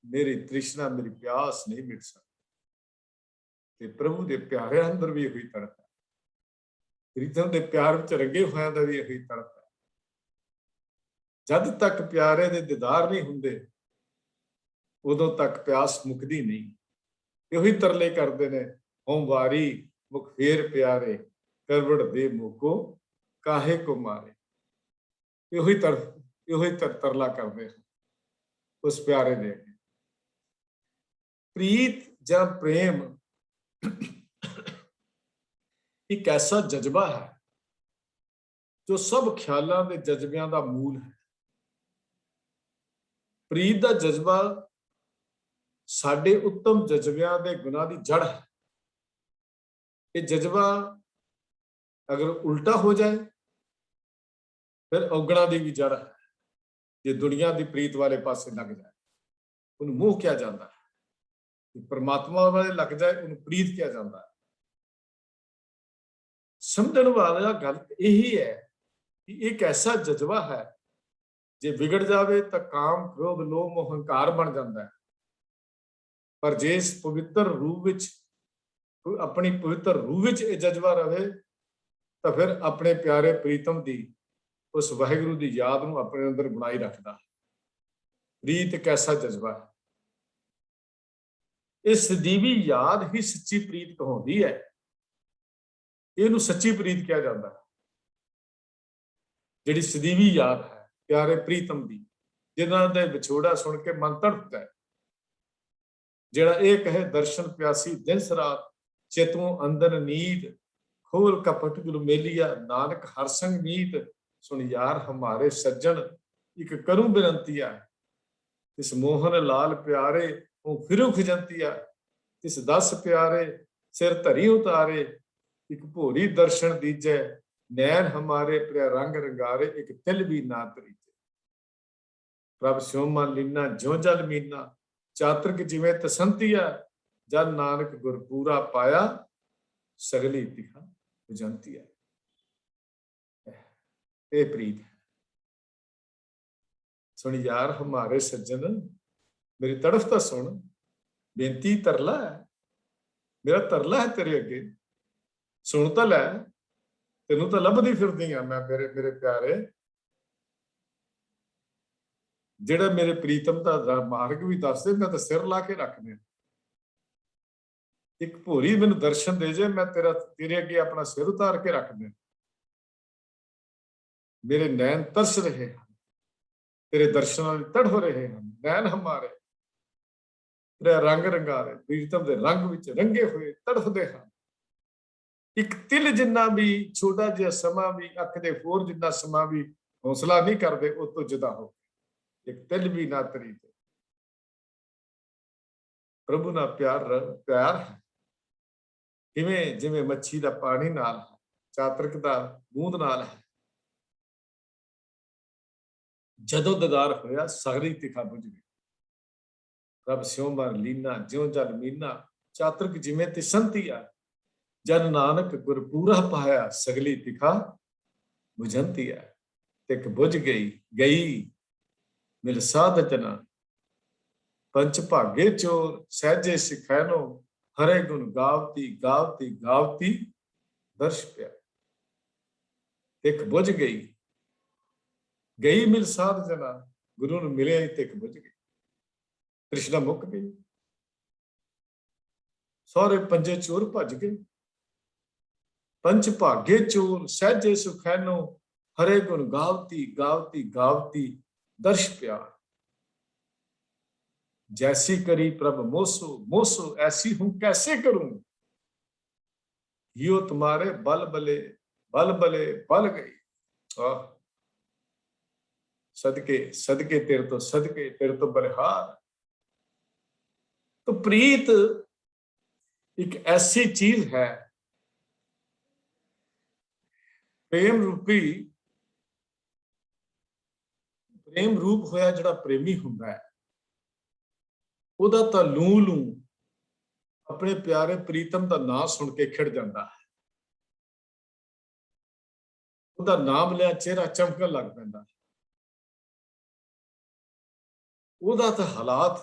[SPEAKER 1] ਮੇਰੀ ਤ੍ਰਿਸ਼ਨਾ, ਮੇਰੀ ਪਿਆਸ ਨਹੀਂ ਮਿਟ ਸਕਦੀ। ਤੇ ਪ੍ਰਭੂ ਦੇ ਪਿਆਰਿਆਂ ਅੰਦਰ ਵੀ ਇਹੀ ਤੜਪ ਹੈ, ਪ੍ਰੀਤਮ ਦੇ ਪਿਆਰ ਵਿੱਚ ਰੰਗੇ ਹੋਇਆਂ ਦਾ ਵੀ ਇਹੀ ਤੜਪ ਹੈ। ਜਦ ਤੱਕ ਪਿਆਰੇ ਦੇ ਦੀਦਾਰ ਨਹੀਂ ਹੁੰਦੇ, ਉਦੋਂ ਤੱਕ ਪਿਆਸ ਮੁੱਕਦੀ ਨਹੀਂ। ਇਹੋ ਹੀ ਤਰਲੇ ਕਰਦੇ ਨੇ, ਹੋਂ ਵਾਰੀ ਮੁਖ ਫੇਰ ਪਿਆਰੇ, ਕਰਵੜ ਦੇ ਮੋਕੋ ਕਾਹੇ ਕੋ ਮਾਰੇ। ਇਹੋ ਹੀ ਤਰਲਾ ਕਰਦੇ ਹਨ ਉਸ ਪਿਆਰੇ ਦੇ। ਪ੍ਰੀਤ ਜਾਂ ਪ੍ਰੇਮ ਇੱਕ ਐਸਾ ਜਜ਼ਬਾ ਹੈ ਜੋ ਸਭ ਖਿਆਲਾਂ ਦੇ ਜਜ਼ਬਿਆਂ ਦਾ ਮੂਲ ਹੈ। ਪ੍ਰੀਤ ਦਾ ਜਜ਼ਬਾ ਸਾਡੇ ਉੱਤਮ ਜਜ਼ਬਿਆਂ ਦੇ ਗੁਣਾਂ ਦੀ ਜੜ ਹੈ। ਇਹ ਜਜ਼ਬਾ ਅਗਰ ਉਲਟਾ ਹੋ ਜਾਏ ਫਿਰ ਔਗਣਾਂ ਦੀ ਵੀ ਜੜ ਹੈ। ਜੇ ਦੁਨੀਆ ਦੀ ਪ੍ਰੀਤ ਵਾਲੇ ਪਾਸੇ ਲੱਗ ਜਾਏ ਉਹਨੂੰ ਮੋਹ ਕਿਹਾ ਜਾਂਦਾ ਹੈ, ਪਰਮਾਤਮਾ ਵਾਲੇ ਲੱਗ ਜਾਏ ਉਹਨੂੰ ਪ੍ਰੀਤ ਕਿਹਾ ਜਾਂਦਾ ਹੈ। ਸਮਝਣ ਵਾਲਾ ਗੱਲ ਇਹੀ ਹੈ ਕਿ ਇੱਕ ਐਸਾ ਜਜ਼ਬਾ ਹੈ, ਜੇ ਵਿਗੜ ਜਾਵੇ ਤਾਂ ਕਾਮ ਕ੍ਰੋਧ ਲੋਭ ਮੋਹ ਹੰਕਾਰ ਬਣ ਜਾਂਦਾ ਹੈ। ਪਰ ਜੇ ਇਸ ਪਵਿੱਤਰ ਰੂਪ ਵਿੱਚ, ਆਪਣੀ ਪਵਿੱਤਰ ਰੂਪ ਵਿੱਚ ਇਹ ਜਜ਼ਬਾ ਰਵੇ ਤਾਂ ਫਿਰ ਆਪਣੇ ਪਿਆਰੇ ਪ੍ਰੀਤਮ ਦੀ, ਉਸ ਵਾਹਿਗੁਰੂ ਦੀ ਯਾਦ ਨੂੰ ਆਪਣੇ ਅੰਦਰ ਬਣਾਈ ਰੱਖਦਾ। ਪ੍ਰੀਤ ਇੱਕ ਐਸਾ ਜਜ਼ਬਾ ਹੈ, ਇਸ ਦੀ ਵੀ ਯਾਦ ਹੀ ਸੱਚੀ ਪ੍ਰੀਤ ਕਹਾਉਂਦੀ ਹੈ। ਇਹਨੂੰ ਸੱਚੀ ਪ੍ਰੀਤ ਕਿਹਾ ਜਾਂਦਾ ਹੈ, ਜਿਹੜੀ ਸਦੀਵੀ ਯਾਦ ਹੈ ਪਿਆਰੇ ਪ੍ਰੀਤਮ ਦੀ, ਜਿਨ੍ਹਾਂ ਦਾ ਵਿਛੋੜਾ ਸੁਣ ਕੇ ਮਨ ਤੜਫਦਾ ਹੈ। ਜਿਹੜਾ ਇਹ ਕਹੇ ਦਰਸ਼ਨ ਪਿਆਸੀ ਦਿਨ ਰਾਤ, ਚੇਤੋਂ ਅੰਦਰ ਨੀਤ, ਖੋਲ ਕਪਟ ਗੁਰੂ ਮੇਲੀਆ, ਨਾਨਕ ਹਰ ਸੰਗ ਨੀਤ। ਸੁਣ ਯਾਰ ਹਮਾਰੇ ਸੱਜਣ, ਇੱਕ ਕਰੂ ਬੇਨਤੀਆ, ਇਸ ਮੋਹਨ ਲਾਲ ਪਿਆਰੇ ਉਹ ਫਿਰੂ ਖਜੰਤੀਆ, ਇਸ ਦਸ ਪਿਆਰੇ सिर धरी उतारे, एक भोरी दर्शन दीजै, नैन हमारे प्रिय रंग रंगारे, एक तिल भी ना तरीजे। प्रभ स्योमा लीना ज्यों जल मीना, चातरिक जिवें तसंतिया, जन नानक गुरपूरा पाया, सगली तिखा बुझंतिया। ये प्रीत है। सुन यार हमारे सज्जन, मेरी तड़फ तो सुन, बेनती तरला है, मेरा तरला है तेरे अगे, सुन तो लै, तेनू तो लभदी फिरदी हाँ मैं मेरे मेरे प्यारे, जेड़ा मेरे प्रीतम का मार्ग भी दस दे, मैं तो सिर ला के रख दे, एक भोरी मैनू दर्शन दे जे, मैं तेरे अगे अपना सिर उतार के रख दे। मेरे नैन तरस रहे हैं, तेरे दर्शनों में तड़फ रहे हैं, नैन हमारे तेरे रंग रंगारे, प्रीतम के रंग विच रंगे हुए तड़फदे हैं। एक तिल जिन्ना भी छोटा जिहा समा भी, अख दे फोर जिन्ना समा भी हौसला नहीं करते उस तो जुदा हो, एक तिल भी ना तरी दे। प्रभु ना प्यार प्यार है, किवें जिवें मच्छी दा पानी नाल है, चातरिक दा बूंद नाल है। जदों दीदार होया सगली तिखा बुझ गई। रब स्यों मर लीना ज्यों जल मीना, चातरिक जिवें तिसंतिया, जन नानक गुरपूरा पाया, सगली तिखा बुझंतिया। तिक बुझ गई गई मिल साध जना, पंच भागे चोर सहजे सिखैनो, हरे गुण गावती गावती गावती दर्श प्या। तिक बुझ गई गई मिल साध जना, गुरु ने मिले ही तिक बुझ गई, तृष्णा मुक गई, सारे पंजे चोर भज गए। पंच भागे चोर सहजे सुखैनो, हरे गुण गावती गावती गावती दर्श प्यार। जैसी करी प्रभ मोसो मोसो, ऐसी हूं कैसे करूं, यो तुम्हारे बल बले बल बले बल गई। सदके सदके तेरे तो बलिहार। तो प्रीत एक ऐसी चीज है, प्रेम रूपी प्रेम रूप होया जिहड़ा प्रेमी हुंदा है, ਉਹਦਾ ਤਾਂ ਲੂ ਲੂ अपने प्यारे प्रीतम का नाम सुन के खिड़ जाता है, ਉਹਦਾ नाम लिया चेहरा चमकन लग पैंदा, ਉਹਦਾ ਤਾਂ हालात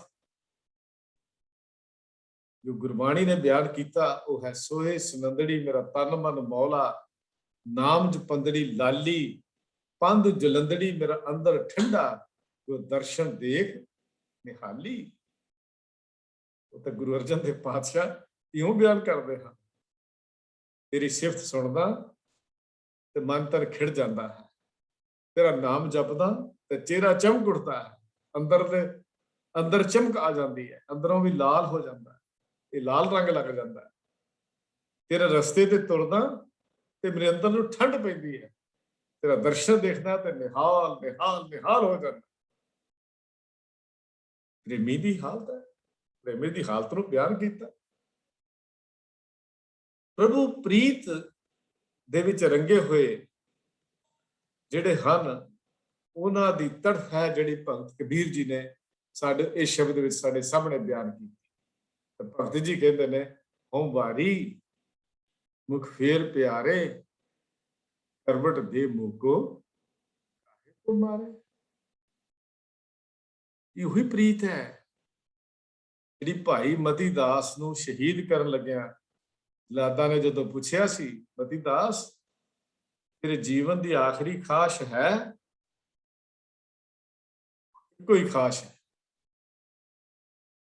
[SPEAKER 1] जो गुरबाणी ने बयान किया वो है, सोहे सुनंदड़ी मेरा तन मन मौला, नाम जपंदड़ी लाली, पंध जलंदड़ी मेरा अंदर ठंडा, जो दर्शन देख निहाली। तो गुरु अर्जन देव पातशाह इं बयान करते हैं, तेरी सिफत सुनदा तो मन तन खिड़ जाता है, तेरा नाम जपदा तो चेहरा चमक उठता है, अंदर चमक आ जाती है, अंदरों भी लाल हो जाता है, ये लाल रंग लग जाता है। तेरे रस्ते ते तुरदा ते मेरे अंदर नूं ठंड पैंदी है, तेरा दर्शन देखना तो निहाल निहाल निहाल हो जाता। प्रेमी की हालत है, प्रेमी की हालत नूं बयान किया। प्रभु प्रीत दे विच रंगे हुए जिहड़े हन, उन्हां दी तड़फ है जिहड़ी भगत कबीर जी ने साडे इस शब्द विच साडे सामने बयान की। भगत जी कहते ने, हों वारी मुख फेर प्यारे, करवट दे मुको को मारे। यही प्रीत है जिहड़ी भाई मती दास नूं शहीद करन लग्या लादा ने जदों पुछया सी, मती दास तेरे जीवन की आखिरी खाश है, कोई खाश है।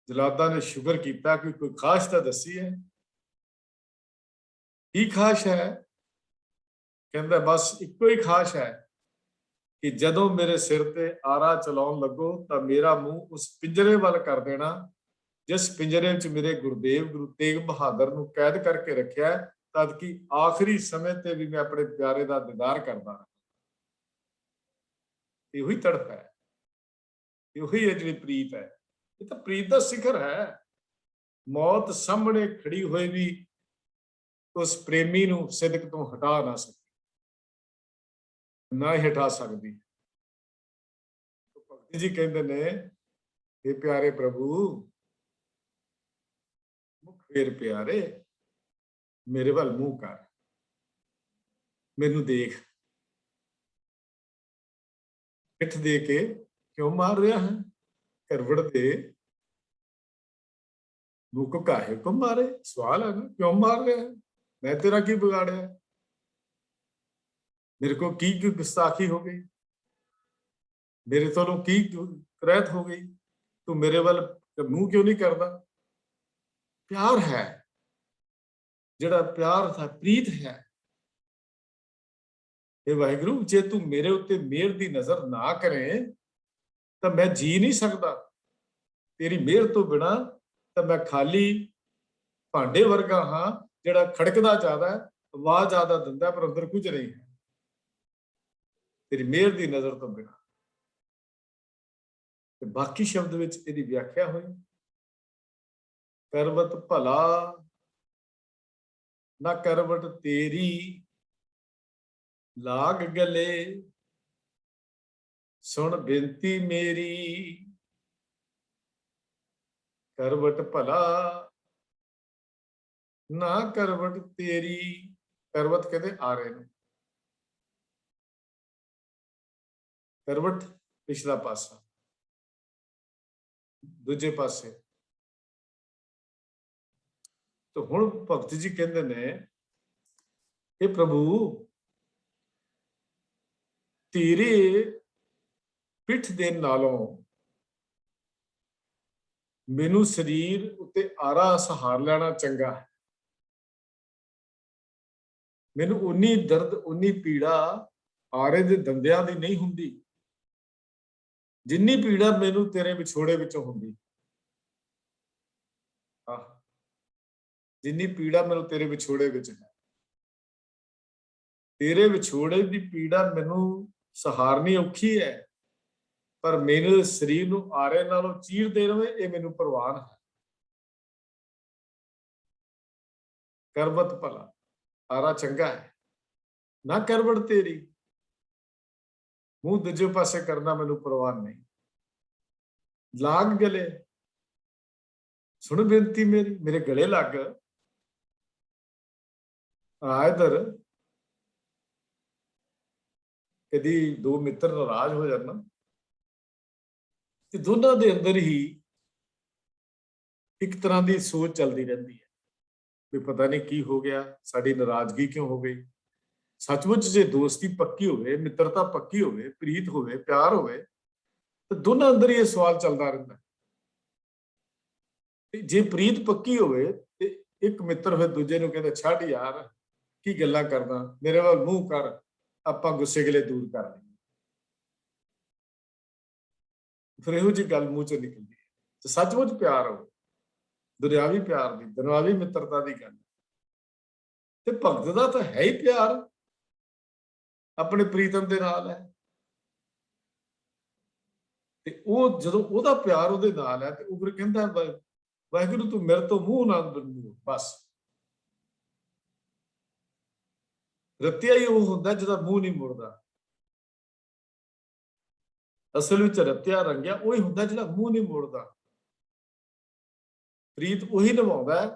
[SPEAKER 1] जलादा ने शुक्र किया कि कोई खाश तो दसी है, की खाश है, कहता बस इको ही खाश है कि जदों मेरे सिर ते आरा चलाउण लगो तो मेरा मुंह उस पिंजरे वाल कर देना जिस पिंजरे च मेरे गुरुदेव गुरु तेग बहादुर नूं कैद करके रखिया, तद कि आखिरी समय ते भी मैं अपने प्यारे का दीदार करदा रहा। यही तड़प है, यही है जी प्रीत है। ये तो प्रीत का शिखर है। मौत सामने खड़ी हुई भी उस प्रेमी नूं सिदक तो हटा ना सकी, ना ही हटा सकती। तो भगत जी कहते ने, हे प्यारे प्रभु मुख फेर प्यारे, मेरे वाल मुंह कर, मैनू देख, पिठ दे के क्यों मार रहा है, करवड़ दे मुख काहे को मारे। सवाल है ना, क्यों मार रहा है, मैं तेरा की बिगाड़ा है, मेरे को की गुस्ताखी हो गई, मेरे तो की करैत हो गई, तू मेरे वाल मुंह क्यों नहीं करता। प्यार है, जड़ा प्यार था, प्रीत है। हे वाहिगुरु, जे तू मेरे उत्ते मेहर दी नजर ना करे तो मैं जी नहीं सकता, तेरी मेहर तो बिना तो मैं खाली भांडे वर्गा हाँ, जड़ा खड़कदा ज्यादा है, आवाज ज्यादा दिंदा पर अंदर कुछ नहीं है, तेरी मेहर दी नजर तो बिना। ते बाकी शब्द विच इहदी व्याख्या हुई, करवत भला ना करवट तेरी, लाग गले सुन बेनती मेरी। करवट भला ना करवट तेरी, करवट कहते आरे ने, करवट पिछला पासा, दूजे पासे। तो हुण भगत जी कहते ने, हे प्रभु तेरे पिठ दे नालों मैनू शरीर उत्ते आरा सहार लेना चंगा है। मैनू उन्नी दर्द उन्नी पीड़ा आरे दे दंदियां दी नहीं हुंदी जिन्नी पीड़ा मैनू तेरे विछोड़े विचों हुंदी। जिन्नी पीड़ा मैनू तेरे विछोड़े विच है, तेरे विछोड़े दी पीड़ा मैनू सहारनी औखी है, पर मेरे शरीर नू आरे नालों चीर दे रहे ये मैनू परवान है। करवत भला, आरा चंगा है, ना करवट तेरी, मुंह दूजे पासे करना मैनू परवान नहीं। लाग गले सुन बेनती मेरी, मेरे गले लग आ इधर। कदी दो मित्र नाराज हो जाना ते दोनों के अंदर ही एक तरह की सोच चलती रहती है भी पता नहीं की हो गया, साड़ी नाराजगी क्यों हो गई। सचमुच जे दोस्ती पक्की होवे, मित्रता पक्की होवे, प्रीत होवे, प्यार होवे, तो दोनों अंदर ये सवाल चलता रहता है। जे प्रीत पक्की होवे ते एक मित्र फिर दूजे नूं कहंदा छੱਡ यार की गल्लां करदा, मेरे वाल मूंह कर, आपां गुस्से गिले दूर कर लईए। फिर इहो जी गल मूंह चों निकलदी है ते सचमुच प्यार हो, दुनियावी प्यार दी, दुनियावी मित्रता दी गल ते भगत दा तां है ही प्यार अपने प्रीतम दे नाल है। ਤੇ ਉਹ ਜਦੋਂ ਉਹਦਾ ਪਿਆਰ ਉਹਦੇ ਨਾਲ ਹੈ ਤੇ ਉਹ ਫਿਰ ਕਹਿੰਦਾ ਵਾਹਿਗੁਰੂ ਤੂੰ ਮੇਰੇ ਤੋਂ ਮੂੰਹ ਨਾ ਮੋੜ ਬਸ। ਰੱਤਿਆ ਹੀ ਉਹ ਹੁੰਦਾ ਜਿਹਦਾ ਮੂੰਹ ਨਹੀਂ ਮੁੜਦਾ। ਅਸਲ ਵਿੱਚ ਰੱਤਿਆ ਰੰਗਿਆ ਉਹ ਹੀ ਹੁੰਦਾ ਜਿਹੜਾ ਮੂੰਹ ਨਹੀਂ ਮੋੜਦਾ। ਪ੍ਰੀਤ ਉਹੀ ਨਿਭਾਉਂਦਾ ਹੈ,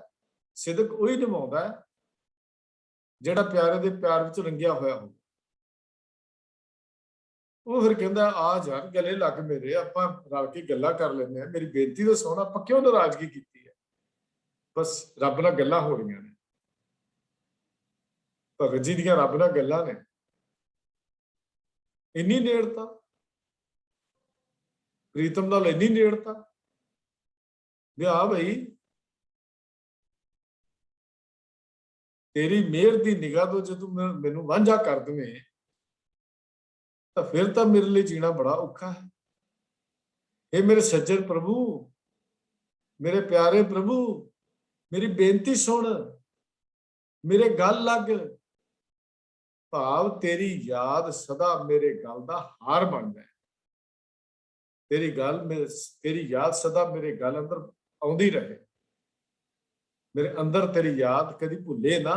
[SPEAKER 1] ਸਿਦਕ ਉਹੀ ਨਿਭਾਉਂਦਾ ਹੈ ਜਿਹੜਾ ਪਿਆਰੇ ਦੇ ਪਿਆਰ ਵਿੱਚ ਰੰਗਿਆ ਹੋਇਆ ਹੋਵੇ। ਉਹ ਫਿਰ ਕਹਿੰਦਾ ਆ ਜਾ ਗਲੇ ਲੱਗ ਮੇਰੇ, ਆਪਾਂ ਰਲ ਕੇ ਗੱਲਾਂ ਕਰ ਲੈਂਦੇ ਆ, ਮੇਰੀ ਬੇਨਤੀ ਦਾ ਸੁਣ, ਆਪਾਂ ਕਿਉਂ ਨਾਰਾਜ਼ਗੀ ਕੀਤੀ ਹੈ, ਬਸ ਰੱਬ ਨਾਲ ਗੱਲਾਂ ਹੋ ਰਹੀਆਂ ਨੇ। ਭਗਤ ਜੀ ਦੀਆਂ ਰੱਬ ਨਾਲ ਗੱਲਾਂ ਨੇ, ਇੰਨੀ ਨੇੜਤਾ ਪ੍ਰੀਤਮ ਨਾਲ, ਇੰਨੀ ਨੇੜਤਾ ਵੀ ਆ ਬਈ ਤੇਰੀ ਮਿਹਰ ਦੀ ਨਿਗਾਹ ਤੋਂ ਜੇ ਤੂੰ ਮੈਨੂੰ ਵਾਂਝਾ ਕਰ ਦੇਵੇਂ ਤਾਂ ਫਿਰ ਤਾਂ ਮੇਰੇ ਲਈ ਜੀਣਾ ਬੜਾ ਔਖਾ ਹੈ। ਇਹ ਮੇਰੇ ਸੱਜਣ ਪ੍ਰਭੂ, ਮੇਰੇ ਪਿਆਰੇ ਪ੍ਰਭੂ, ਮੇਰੀ ਬੇਨਤੀ ਸੁਣ, ਮੇਰੇ ਗੱਲ ਲੱਗ। ਭਾਵ ਤੇਰੀ ਯਾਦ ਸਦਾ ਮੇਰੇ ਗਲ ਦਾ ਹਾਰ ਬਣ ਜਾਏ। ਤੇਰੀ ਗੱਲ ਤੇਰੀ ਯਾਦ ਸਦਾ ਮੇਰੇ ਗਲ ਅੰਦਰ ਆਉਂਦੀ ਰਹੇ, ਮੇਰੇ ਅੰਦਰ ਤੇਰੀ ਯਾਦ ਕਦੀ ਭੁੱਲੇ ਨਾ।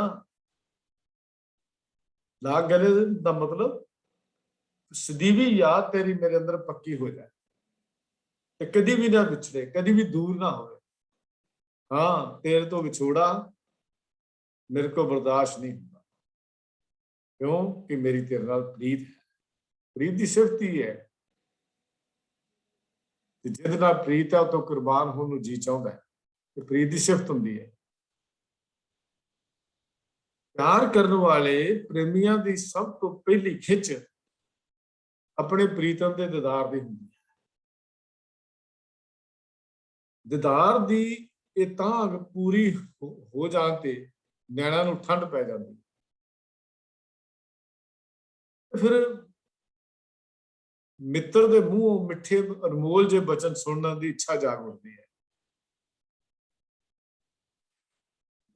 [SPEAKER 1] लाग गले का मतलब सਦੀवी याद तेरी मेरे अंदर पक्की हो जाए, कदी भी ना विछड़े, कदी भी दूर ना हो। हाँ, तेरे तो विछोड़ा मेरे को बर्दाश्त नहीं होता। क्यों कि मेरी तेरे नाल प्रीत है। प्रीत की सिफत ही है, जिहदे नाल प्रीत है तो कुर्बान होने नूं जी चाहुंदा है। प्रीत की सिफत हुंदी है। प्यार करने वाले प्रेमियों की सब तो पहली खिंच अपने प्रीतम के दीदार की होंगी है। दीदार की ये तांघ पूरी हो जान ते नैणा नूं ठंड पै जाती। फिर मित्र के मूँहों मिठे अनमोल जे बचन सुनने की इच्छा जाग उठती है।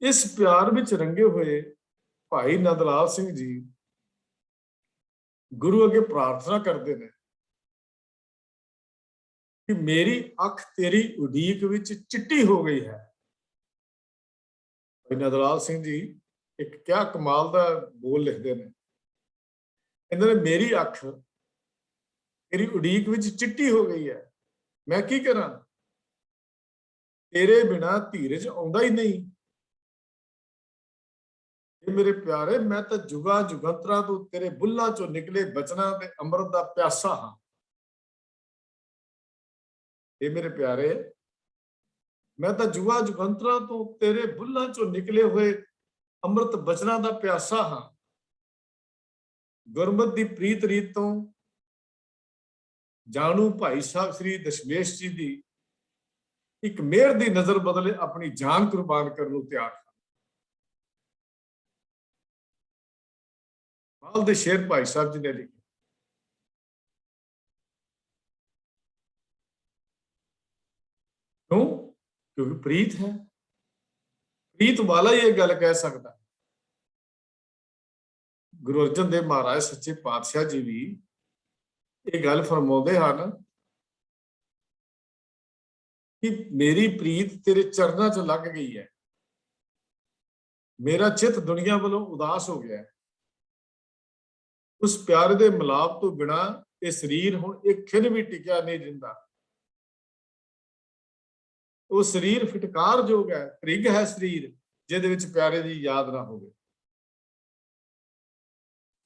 [SPEAKER 1] इस प्यार में रंगे हुए भाई नंदलाल सिंह जी गुरु अगे प्रार्थना करते हैं कि मेरी अख तेरी उड़ीक विच चिट्टी हो गई है। भाई नंदलाल सिंह जी एक क्या कमाल का बोल लिखते हैं। इन्होंने मेरी अख तेरी उड़ीक विच चिट्टी हो गई है, मैं की करा, तेरे बिना धीरज आउंदा ही नहीं। ये मेरे प्यारे, मैं तो जुगा जुगंतरा तो तेरे बुल्ला चो निकले बचना ते अमृत दा प्यासा हाँ। ये मेरे प्यारे, मैं तो जुगा जुगंतरा तो तेरे बुल्ला चो निकले हुए अमृत बचना दा प्यासा हाँ। गुरमत दी प्रीत रीत तो जानू भाई साहब श्री दशमेश जी दी एक मेहर दी नजर बदले अपनी जान कुर्बान करने नूं तैयार। माल दे शेर भाई साहब जी ने लिखे। क्यों? क्योंकि प्रीत है। प्रीत वाला ही ये गल कह सकता है। गुरु अर्जन देव महाराज सच्चे पातशाह जी भी ये गल फरमाते हैं कि मेरी प्रीत तेरे चरणों च लग गई है, मेरा चित दुनिया वालों उदास हो गया है। उस प्यार के मिलाप तो बिना ये शरीर हुण एक खिन भी टिकिया नहीं जिंदा। वो शरीर फिटकार जोग है, त्रिग है शरीर जिहदे विच प्यारे की याद ना हो।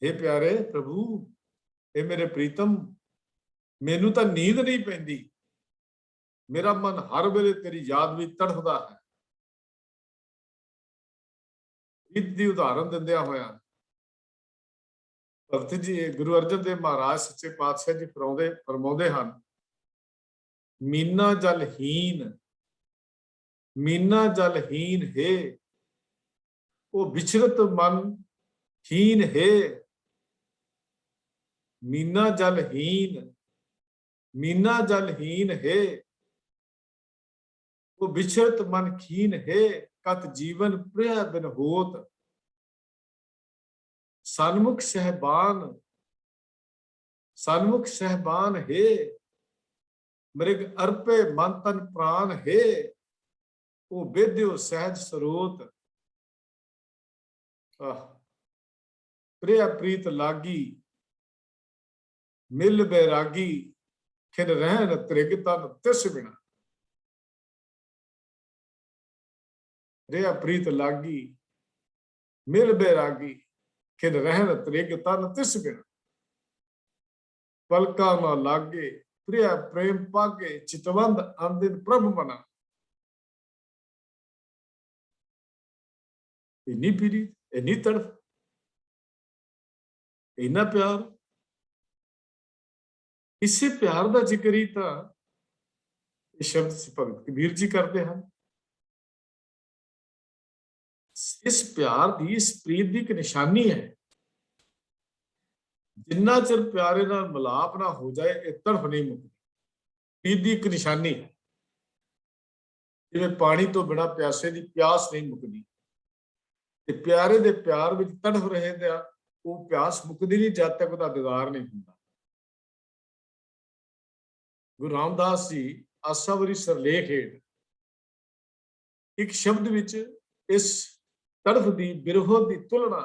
[SPEAKER 1] हे प्यारे प्रभु, हे मेरे प्रीतम, मैनू तो नींद नहीं पैंदी, मेरा मन हर वेले तेरी याद में तड़फदा है। प्रीत की उदाहरण दिंदिया होया भगत जी गुरु अर्जन देव महाराज सच्चे पातशाह जी फरमाउंदे हन, मीना जलहीन, मीना जलहीन है वो विचरत मन हीन है। मीना जलहीन, मीना जलहीन है वो विचरत मन खीन है। कत जीवन प्रिय बिन होत सन्मुख सहबान, सन्मुख सहबान है। मृग अर्पे मन तन प्राण है वो वेद्यो सहज स्रोत। प्रिय प्रीत लागी मिल बैरागी खिन रहन त्रिग तन तिस बिना। प्रिय प्रीत लागी मिल बैरागी खिन रहन त्रिग तन तिस बिना। पलका ना लागे प्रिय प्रेम पागे चितवंद अंदिन प्रभ मना। इन्नी पीड़ी, इन्नी तड़फ, इन्ना प्यार, इसे प्यार का जिक्र ही तो शब्द भगत कबीर जी करते हैं। इस प्यार की, इस प्रीत की एक निशानी है। जिन्ना चिर प्यारे नाल मिलाप ना हो जाए ये तड़फ नहीं मुकती। प्रीत की एक निशानी है, जिवें पानी तो बिना प्यासे की प्यास नहीं मुकती। प्यारे दे प्यार विच तड़फ रहे वो प्यास मुकदी नहीं जब तक उसका दीदार नहीं होता। गुरु रामदास जी आसावरी सरलेख हेठ एक शब्द विच इस तड़फ की बिरहो की तुलना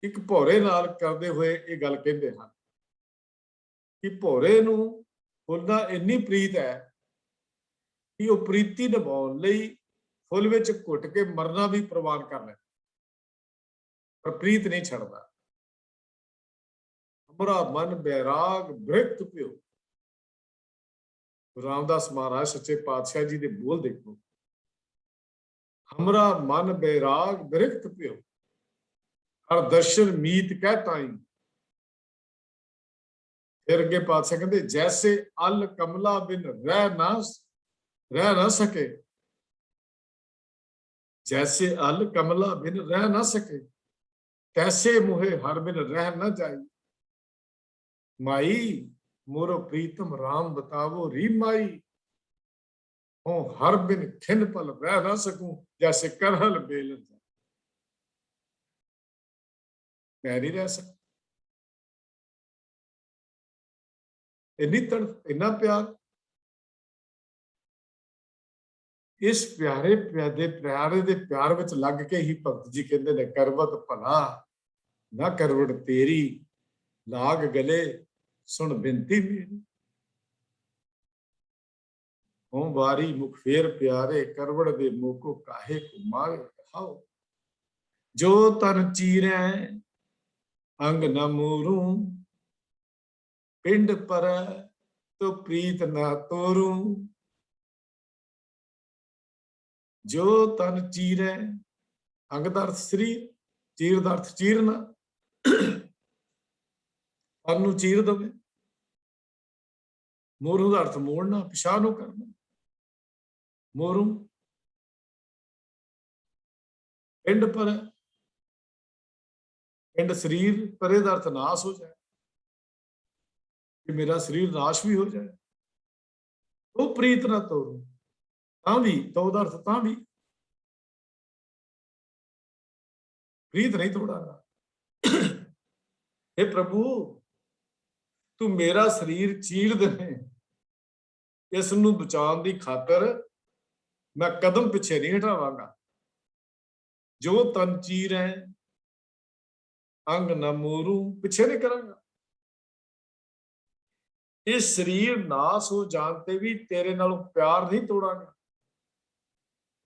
[SPEAKER 1] ਇੱਕ ਭੌਰੇ ਨਾਲ ਕਰਦੇ ਹੋਏ ਇਹ ਗੱਲ ਕਹਿੰਦੇ ਹਨ ਕਿ ਭੌਰੇ ਨੂੰ ਫੁੱਲ ਨਾਲ ਇੰਨੀ ਪ੍ਰੀਤ ਹੈ ਕਿ ਉਹ ਪ੍ਰੀਤੀ ਨਿਭਾਉਣ ਲਈ ਫੁੱਲ ਵਿੱਚ ਘੁੱਟ ਕੇ ਮਰਨਾ ਵੀ ਪ੍ਰਵਾਨ ਕਰ ਲੈ, ਪਰ ਪ੍ਰੀਤ ਨਹੀਂ ਛੱਡਦਾ। ਹਮਰਾ ਮਨ ਬੈਰਾਗ ਬ੍ਰਿਖਤ ਪਿਓ। ਰਾਮਦਾਸ ਮਹਾਰਾਜ ਸੱਚੇ ਪਾਤਸ਼ਾਹ ਜੀ ਦੇ ਬੋਲ ਦੇਖੋ, ਹਮਰਾ ਮਨ ਬੈਰਾਗ ਬ੍ਰਿਖਤ ਪਿਓ, ਹਰ ਦਰਸ਼ਨ ਮੀਤ ਕਹਿ ਤਾਈ। ਫਿਰ ਅੱਗੇ ਪਾਤਸ਼ਾਹ ਕਹਿੰਦੇ ਜੈਸੇ ਅਲ ਕਮਲਾ ਬਿਨ ਰਹਿ ਨਾ ਸਕੇ, ਜੈਸੇ ਅਲ ਕਮਲਾ ਬਿਨ ਰਹਿ ਨਾ ਸਕੇ, ਤੈਸੇ ਮੁਹੇ ਹਰ ਬਿਨ ਰਹਿ ਨਾ ਜਾਈ। ਮਾਈ मोरो प्रीतम राम बतावो री माई, हो हर बिन खिन पल रह ना सकूं, जैसे करहल बेलन जाए। मैं नहीं रह सकता, इन्नी तड़प इन्ना प्यार। इस प्यारे प्यारे दे प्यार विच लग के ही भगत जी कहते ने करवत भला ना करवट तेरी, लाग गले सुन बिनती मेरी। हों वारी मुख फेर प्यारे, करवड़ दे मोको काहे को मारे खाओ। जो तन चीरे अंग न मूरू, पिंड पर तो प्रीत ना तोरू। जो तन चीरे, अंग दा अर्थ शरीर, चीर दा अर्थ चीरना, तन नूं चीर दवे, मोरू का अर्थ मोड़ना, पिछाह नूं करना। मोरू पिंड पर, पिंड शरीर, परे का अर्थ नाश हो जाए, कि मेरा शरीर नाश भी हो जाए। तो प्रीत ना तोड़ू, तां भी, तो का अर्थ तां भी, प्रीत नहीं तोड़ागा। हे प्रभु तू मेरा शरीर चीर दे, इस नूं बचाउण दी खातर मैं कदम पिछे नहीं हटावांगा। जो तन चीर है अंग न मोरू, पिछे नहीं करांगा। इस शरीर नाश हो जानते भी तेरे नालों प्यार नहीं तोड़ांगा।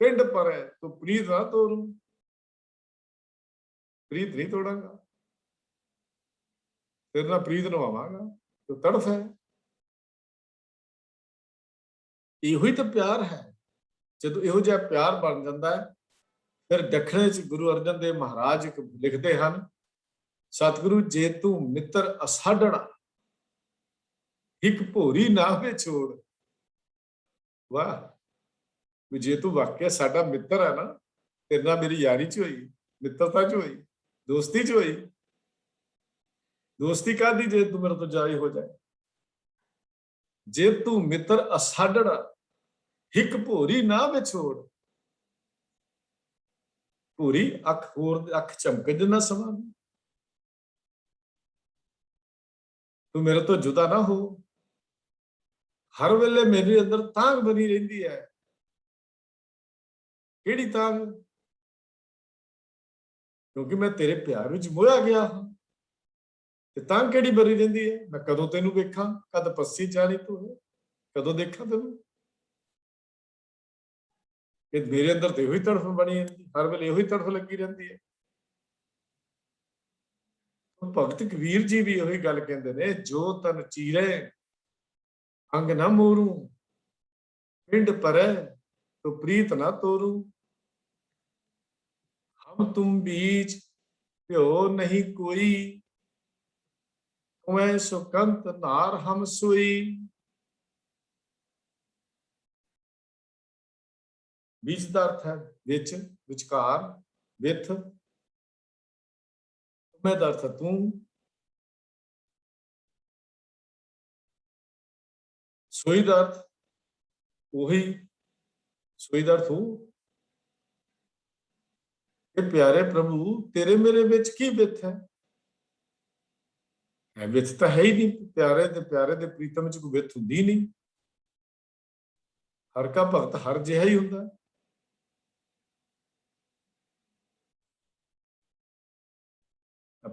[SPEAKER 1] पिंड पर है तो प्रीत ना तोड़ू, प्रीत नहीं तोड़ांगा, तेरे नाल प्रीत निभावांगा। तो तड़फ है, ਇਹੋ ਹੀ ਤਾਂ ਪਿਆਰ ਹੈ। ਜਦੋਂ ਇਹੋ ਜਿਹਾ ਪਿਆਰ ਬਣ ਜਾਂਦਾ ਹੈ, ਫਿਰ ਦੱਖਣੇ ਚ ਗੁਰੂ ਅਰਜਨ ਦੇਵ ਮਹਾਰਾਜ ਲਿਖਦੇ ਹਨ, ਸਤਿਗੁਰੂ ਜੇ ਤੂੰ ਮਿੱਤਰ ਅਸਾਢੜਾ, ਇੱਕ ਭੋਰੀ ਨਾ ਵਿਛੋੜ। ਵਾਹ, ਵੀ ਜੇ ਤੂੰ ਵਾਕਿਆ ਸਾਡਾ ਮਿੱਤਰ ਹੈ ਨਾ, ਤੇਰੇ ਨਾਲ ਮੇਰੀ ਯਾਰੀ ਚ ਹੋਈ, ਮਿੱਤਰਤਾ ਚ ਹੋਈ, ਦੋਸਤੀ ਚ ਹੋਈ। ਦੋਸਤੀ ਕਾਹਦੀ ਜੇ ਤੂੰ ਮੇਰੇ ਤੋਂ ਜਾਈ ਹੋ ਜਾਏ। ਜੇ ਤੂੰ ਮਿੱਤਰ ਅਸਾਢੜਾ, ਇੱਕ ਭੋਰੀ ਨਾ ਵਿਛੋੜ। ਭੋਰੀ ਅੱਖ ਹੋਰ ਅੱਖ ਚਮਕ ਜਿੰਨਾ ਸਮਾਂ, ਤੂੰ ਮੇਰੇ ਤੋਂ ਜੁਦਾ ਨਾ ਹੋ। ਹਰ ਵੇਲੇ ਮੇਰੇ ਅੰਦਰ ਤਾਂਘ ਬਣੀ ਰਹਿੰਦੀ ਹੈ। ਕਿਹੜੀ ਤਾਂਘ? ਕਿਉਂਕਿ ਮੈਂ ਤੇਰੇ ਪਿਆਰ ਵਿੱਚ ਮੋਹਿਆ ਗਿਆ ਹਾਂ। ਤੇ ਤਾਂਘ ਕਿਹੜੀ ਬਣੀ ਰਹਿੰਦੀ ਹੈ? ਮੈਂ ਕਦੋਂ ਤੈਨੂੰ ਵੇਖਾਂ, ਕਦ ਪੱਸੀ ਚਾਰੀ ਤੂੰ, ਕਦੋਂ ਦੇਖਾਂ ਤੈਨੂੰ। ਮੇਰੇ ਅੰਦਰ ਤੇ ਇਹੋ ਹੀ ਤੜਫ ਬਣੀ ਰਹਿੰਦੀ, ਹਰ ਵੇਲੇ ਇਹੋ ਹੀ ਤੜਫ ਲੱਗੀ ਰਹਿੰਦੀ ਹੈ। ਭਗਤ ਕਬੀਰ ਜੀ ਵੀ ਇਹੋ ਗੱਲ ਕਹਿੰਦੇ ਨੇ, ਜੋ ਤਨ ਚੀਰੇ ਅੰਗ ਨਾ ਮੋਰੂ, ਪਿੰਡ ਪਰੈ ਤੋ ਪ੍ਰੀਤ ਨਾ ਤੋਰੂ। ਹਮ ਤੁਮ ਬੀਚ ਭਿਓ ਨਹੀਂ ਕੋਈ, ਤੁਮੈ ਸੁਕੰਤ ਨਾਰ ਹਮ ਸੋਈ। बीच का अर्थ है विच, विचकार, विथ। तुम्हें का अर्थ तू, सोई का अर्थ वही, सोई का अर्थ हूं। प्यारे प्रभु तेरे मेरे विच की विथ है? विथ तो है ही नहीं। प्यारे दे प्रीतम च कोई विथ हुंदी नहीं। हर का भगत हर जिहा ही हुंदा।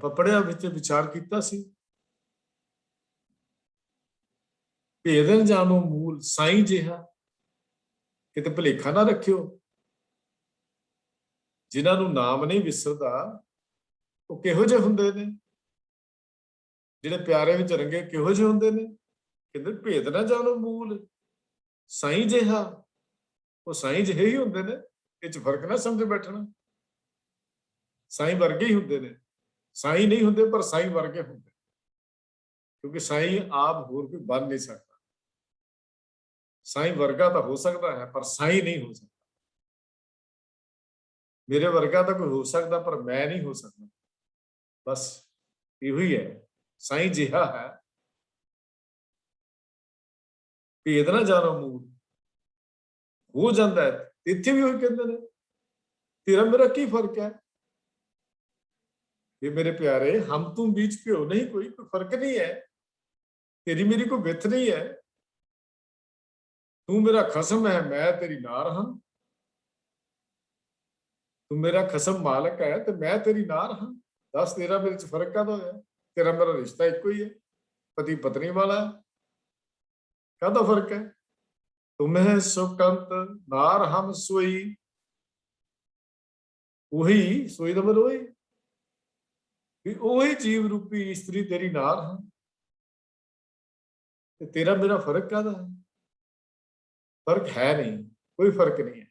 [SPEAKER 1] ਆਪਾਂ ਪੜ੍ਹਿਆ ਵਿੱਚ ਵਿਚਾਰ ਕੀਤਾ ਸੀ, ਭੇਦਨ ਜਾਣੋ ਮੂਲ ਸਾਈਂ ਜਿਹਾ, ਕਿਤੇ ਭੁਲੇਖਾ ਨਾ ਰੱਖਿਓ। ਜਿਨ੍ਹਾਂ ਨੂੰ ਨਾਮ ਨਹੀਂ ਵਿਸਰਦਾ ਉਹ ਕਿਹੋ ਜਿਹੇ ਹੁੰਦੇ ਨੇ, ਜਿਹੜੇ ਪਿਆਰੇ ਵਿੱਚ ਰੰਗੇ ਕਿਹੋ ਜਿਹੇ ਹੁੰਦੇ ਨੇ। ਕਹਿੰਦੇ ਭੇਦ ਨਾ ਜਾਣੋ ਮੂਲ ਸਾਈਂ ਜਿਹਾ, ਉਹ ਸਾਈਂ ਜਿਹੇ ਹੀ ਹੁੰਦੇ ਨੇ, ਇਹ ਚ ਫਰਕ ਨਾ ਸਮਝ ਬੈਠਣਾ। ਸਾਈਂ ਵਰਗੇ ਹੀ ਹੁੰਦੇ ਨੇ, ਸਾਈਂ ਨਹੀਂ ਹੁੰਦੇ ਪਰ ਸਾਈਂ ਵਰਗੇ ਹੁੰਦੇ, ਕਿਉਂਕਿ ਸਾਈਂ ਆਪ ਹੋਰ ਕੋਈ ਬਣ ਨਹੀਂ ਸਕਦਾ। ਸਾਈਂ ਵਰਗਾ ਤਾਂ ਹੋ ਸਕਦਾ ਹੈ ਪਰ ਸਾਈਂ ਨਹੀਂ ਹੋ ਸਕਦਾ। ਮੇਰੇ ਵਰਗਾ ਤਾਂ ਕੋਈ ਹੋ ਸਕਦਾ ਪਰ ਮੈਂ ਨਹੀਂ ਹੋ ਸਕਦਾ, ਬਸ ਇਹੋ ਹੀ ਹੈ। ਸਾਈਂ ਜਿਹਾ ਹੈ, ਭੇਦ ਨਾ ਜਾਣੋ ਮੂਲ ਹੋ ਜਾਂਦਾ ਹੈ। ਇੱਥੇ ਵੀ ਉਹ ਕਹਿੰਦੇ ਨੇ ਤੇਰਾ ਮੇਰਾ ਕੀ ਫਰਕ ਹੈ। ਇਹ ਮੇਰੇ ਪਿਆਰੇ ਹਮ ਤੁਮ बीच क्यों नहीं, कोई फर्क नहीं है, तेरी मेरी कोई विथ नहीं है। तू मेरा खसम है मैं तेरी नार हां, तू मेरा खसम मालक है तो मैं तेरी नार हां। दस तेरा मेरे च फर्क काहदा होया, तेरा मेरा रिश्ता एक ही है, पति पत्नी वाला है, काहदा फर्क है। तुम्हें सुकंत नार हम सोई, वही सोई तो मैं रोई, ਉਹੀ ਜੀਵ ਰੂਪੀ ਇਸਤਰੀ ਤੇਰੀ ਨਾਰ ਹਾਂ, ਤੇ ਤੇਰਾ ਮੇਰਾ ਫਰਕ ਕਾਹਦਾ ਹੈ। ਫਰਕ ਹੈ ਨਹੀਂ, ਕੋਈ ਫਰਕ ਨਹੀਂ ਹੈ।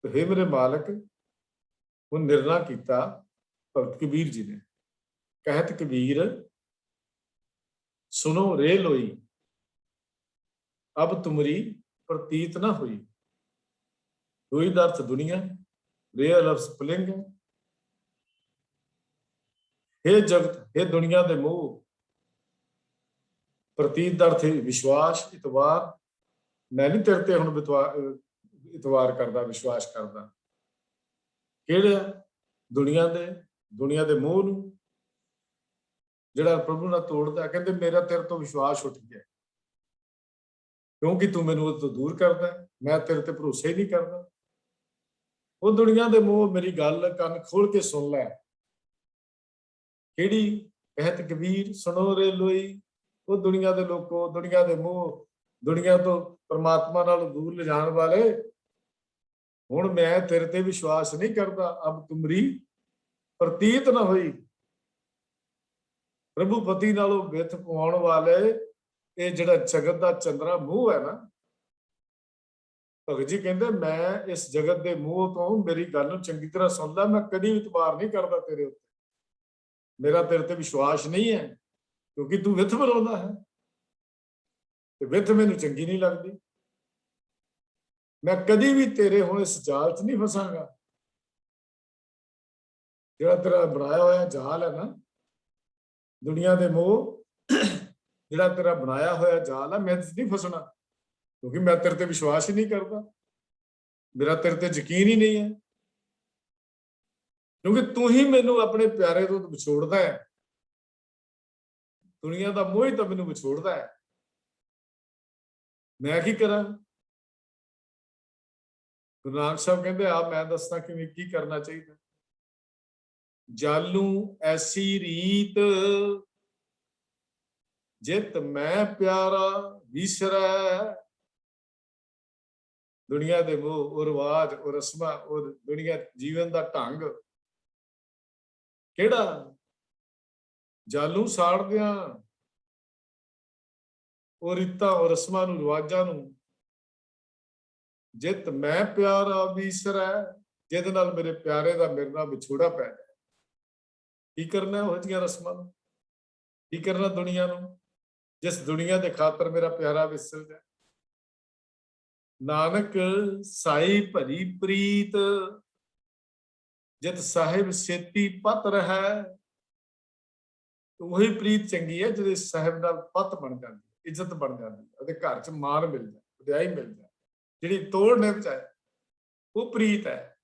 [SPEAKER 1] ਤੇ हे ਮੇਰੇ ਮਾਲਕ, ਹੁਣ ਨਿਰਣਾ ਕੀਤਾ ਭਗਤ ਕਬੀਰ ਜੀ ਨੇ। ਕਹਿਤ ਕਬੀਰ ਸੁਨੋ ਰੇ ਲੋਈ, ਅਬ ਤੁਮਰੀ ਪ੍ਰਤੀਤ ਨਾ ਹੋਈ। ਲੋਈ ਦਾ ਅਰਥ ਦੁਨੀਆ, ਰੇ ਲਫ਼ਜ਼ ਪੁਲਿੰਗ ਹੈ। हे जगत, हे दुनिया दे मोह, प्रतीत ਦਾ ਅਰਥ ਵਿਸ਼ਵਾਸ ਇਤਵਾਰ। ਮੈਂ ਨਹੀਂ ਤੇਰੇ ਤੇ ਹੁਣ ਇਤਵਾਰ ਕਰਦਾ, ਵਿਸ਼ਵਾਸ ਕਰਦਾ। ਕਿਹੜਾ ਦੁਨੀਆ ਦੇ ਮੋਹ ਨੂੰ, ਜਿਹੜਾ ਪ੍ਰਭੂ ਨਾਲ ਤੋੜਦਾ। ਕਹਿੰਦੇ ਮੇਰਾ ਤੇਰੇ ਤੋਂ ਵਿਸ਼ਵਾਸ ਉੱਠ ਗਿਆ, ਕਿਉਂਕਿ ਤੂੰ ਮੈਨੂੰ ਉਹ ਤੋਂ ਦੂਰ ਕਰਦਾ, ਮੈਂ ਤੇਰੇ ਤੇ ਭਰੋਸਾ ਹੀ ਨਹੀਂ ਕਰਦਾ। ਉਹ ਦੁਨੀਆ ਦੇ ਮੋਹ, ਮੇਰੀ ਗੱਲ ਕੰਨ ਖੋਲ ਕੇ ਸੁਣ ਲੈ। ਕਿਹੜੀ? ਕਹਿਤ ਕਬੀਰ ਸੁਣੋ ਰੇ ਲੋਈ, ਉਹ ਦੁਨੀਆ ਦੇ ਲੋਕੋ, ਦੁਨੀਆ ਦੇ ਮੋਹ, ਦੁਨੀਆ ਤੋਂ ਪਰਮਾਤਮਾ ਨਾਲ ਦੂਰ ਲਿਜਾਣ ਵਾਲੇ। ਹੁਣ ਮੈਂ ਤੇਰੇ ਤੇ ਵਿਸ਼ਵਾਸ ਨਹੀਂ ਕਰਦਾ, ਅਬ ਤੁਮਰੀ ਪ੍ਰਤੀਤ ਨਾ ਹੋਈ। ਪ੍ਰਭੂ ਪਤੀ ਨਾਲੋਂ ਵਿਥ ਪਵਾਉਣ ਵਾਲੇ ਇਹ ਜਿਹੜਾ ਜਗਤ ਦਾ ਚੰਦਰਾ ਮੋਹ ਹੈ ਨਾ, ਭਗਤ ਜੀ ਕਹਿੰਦੇ ਮੈਂ ਇਸ ਜਗਤ ਦੇ ਮੋਹ ਤੋਂ, ਮੇਰੀ ਗੱਲ ਨੂੰ ਚੰਗੀ ਤਰ੍ਹਾਂ ਸੁਣ ਲੈ, ਮੈਂ ਕਦੀ ਇਤਬਾਰ ਨਹੀਂ ਕਰਦਾ ਤੇਰੇ ਉੱਤੇ। ਮੇਰਾ ਤੇਰੇ ਤੇ ਵਿਸ਼ਵਾਸ ਨਹੀਂ ਹੈ, ਕਿਉਂਕਿ ਤੂੰ ਵਿਥ ਬਣਾਉਂਦਾ ਹੈ, ਤੇ ਵਿਥ ਮੈਨੂੰ ਚੰਗੀ ਨਹੀਂ ਲੱਗਦੀ। ਮੈਂ ਕਦੀ ਵੀ ਤੇਰੇ ਹੁਣ ਇਸ ਜਾਲ 'ਚ ਨਹੀਂ ਫਸਾਂਗਾ। ਜਿਹੜਾ ਤੇਰਾ ਬਣਾਇਆ ਹੋਇਆ ਜਾਲ ਹੈ ਨਾ, ਦੁਨੀਆ ਦੇ ਮੋਹ, ਜਿਹੜਾ ਤੇਰਾ ਬਣਾਇਆ ਹੋਇਆ ਜਾਲ ਹੈ, ਮੈਂ ਇਸ ਨਹੀਂ ਫਸਣਾ, ਕਿਉਂਕਿ ਮੈਂ ਤੇਰੇ ਤੇ ਵਿਸ਼ਵਾਸ ਹੀ ਨਹੀਂ ਕਰਦਾ, ਮੇਰਾ ਤੇਰੇ ਤੇ ਯਕੀਨ ਹੀ ਨਹੀਂ ਹੈ। ਕਿਉਂਕਿ ਤੂੰ ਹੀ ਮੈਨੂੰ ਆਪਣੇ ਪਿਆਰੇ ਤੋਂ ਵਿਛੋੜਦਾ ਹੈ, ਦੁਨੀਆ ਦਾ ਮੋਹ ਹੀ ਤਾਂ ਮੈਨੂੰ ਵਿਛੋੜਦਾ ਹੈ। ਮੈਂ ਕੀ ਕਰਾਂ? ਗੁਰੂ ਨਾਨਕ ਸਾਹਿਬ ਕਹਿੰਦੇ ਆ ਮੈਂ ਦੱਸਦਾ ਕਿਵੇਂ ਕੀ ਕਰਨਾ ਚਾਹੀਦਾ। ਜਾਲੂ ਐਸੀ ਰੀਤ, ਜਿਤ ਮੈਂ ਪਿਆਰਾ ਵਿਸਰੈ। ਦੁਨੀਆ ਦੇ ਮੋਹ, ਉਹ ਰਿਵਾਜ, ਉਹ ਰਸਮਾਂ, ਉਹ ਦੁਨੀਆ ਜੀਵਨ ਦਾ ਢੰਗ, ਕਿਹੜਾ ਜਾਲੂ ਸਾੜਦਿਆਂ ਉਹ ਰੀਤਾਂ, ਉਹ ਰਸਮਾਂ ਨੂੰ, ਰਿਵਾਜਾਂ ਨੂੰ। ਜਿਤ ਮੈਂ ਪਿਆਰਾ ਵਿਸਰੈ, ਜਿਹਦੇ ਨਾਲ ਮੇਰੇ ਪਿਆਰੇ ਦਾ ਮੇਰੇ ਨਾਲ ਵਿਛੋੜਾ ਪੈ ਜਾਏ। ਕੀ ਕਰਨਾ ਉਹ ਜਿਹੀਆਂ ਰਸਮਾਂ ਨੂੰ? ਕੀ ਕਰਨਾ ਦੁਨੀਆ ਨੂੰ, ਜਿਸ ਦੁਨੀਆ ਦੇ ਖਾਤਰ ਮੇਰਾ ਪਿਆਰਾ ਵਿਸਰ ਜਾਏ। ਨਾਨਕ ਸਾਈ ਭਰੀ ਪ੍ਰੀਤ, ਜਿਤ ਸਾਹਿਬ ਸੇਤੀ ਪਤ ਰਹਿ। ਉਹੀ ਪ੍ਰੀਤ ਚੰਗੀ ਹੈ ਜਿਹਦੇ ਸਾਹਿਬ ਨਾਲ ਪਤ ਬਣ ਜਾਂਦੀ, ਇੱਜ਼ਤ ਬਣ ਜਾਂਦੀ, ਉਹਦੇ ਘਰ 'ਚ ਮਾਣ ਮਿਲ ਜਾਏ, ਵਡਿਆਈ ਮਿਲ ਜਾਏ। ਜਿਹੜੀ ਤੋੜ ਨੇ ਬਚਾਏ ਉਹ ਪ੍ਰੀਤ ਹੈ।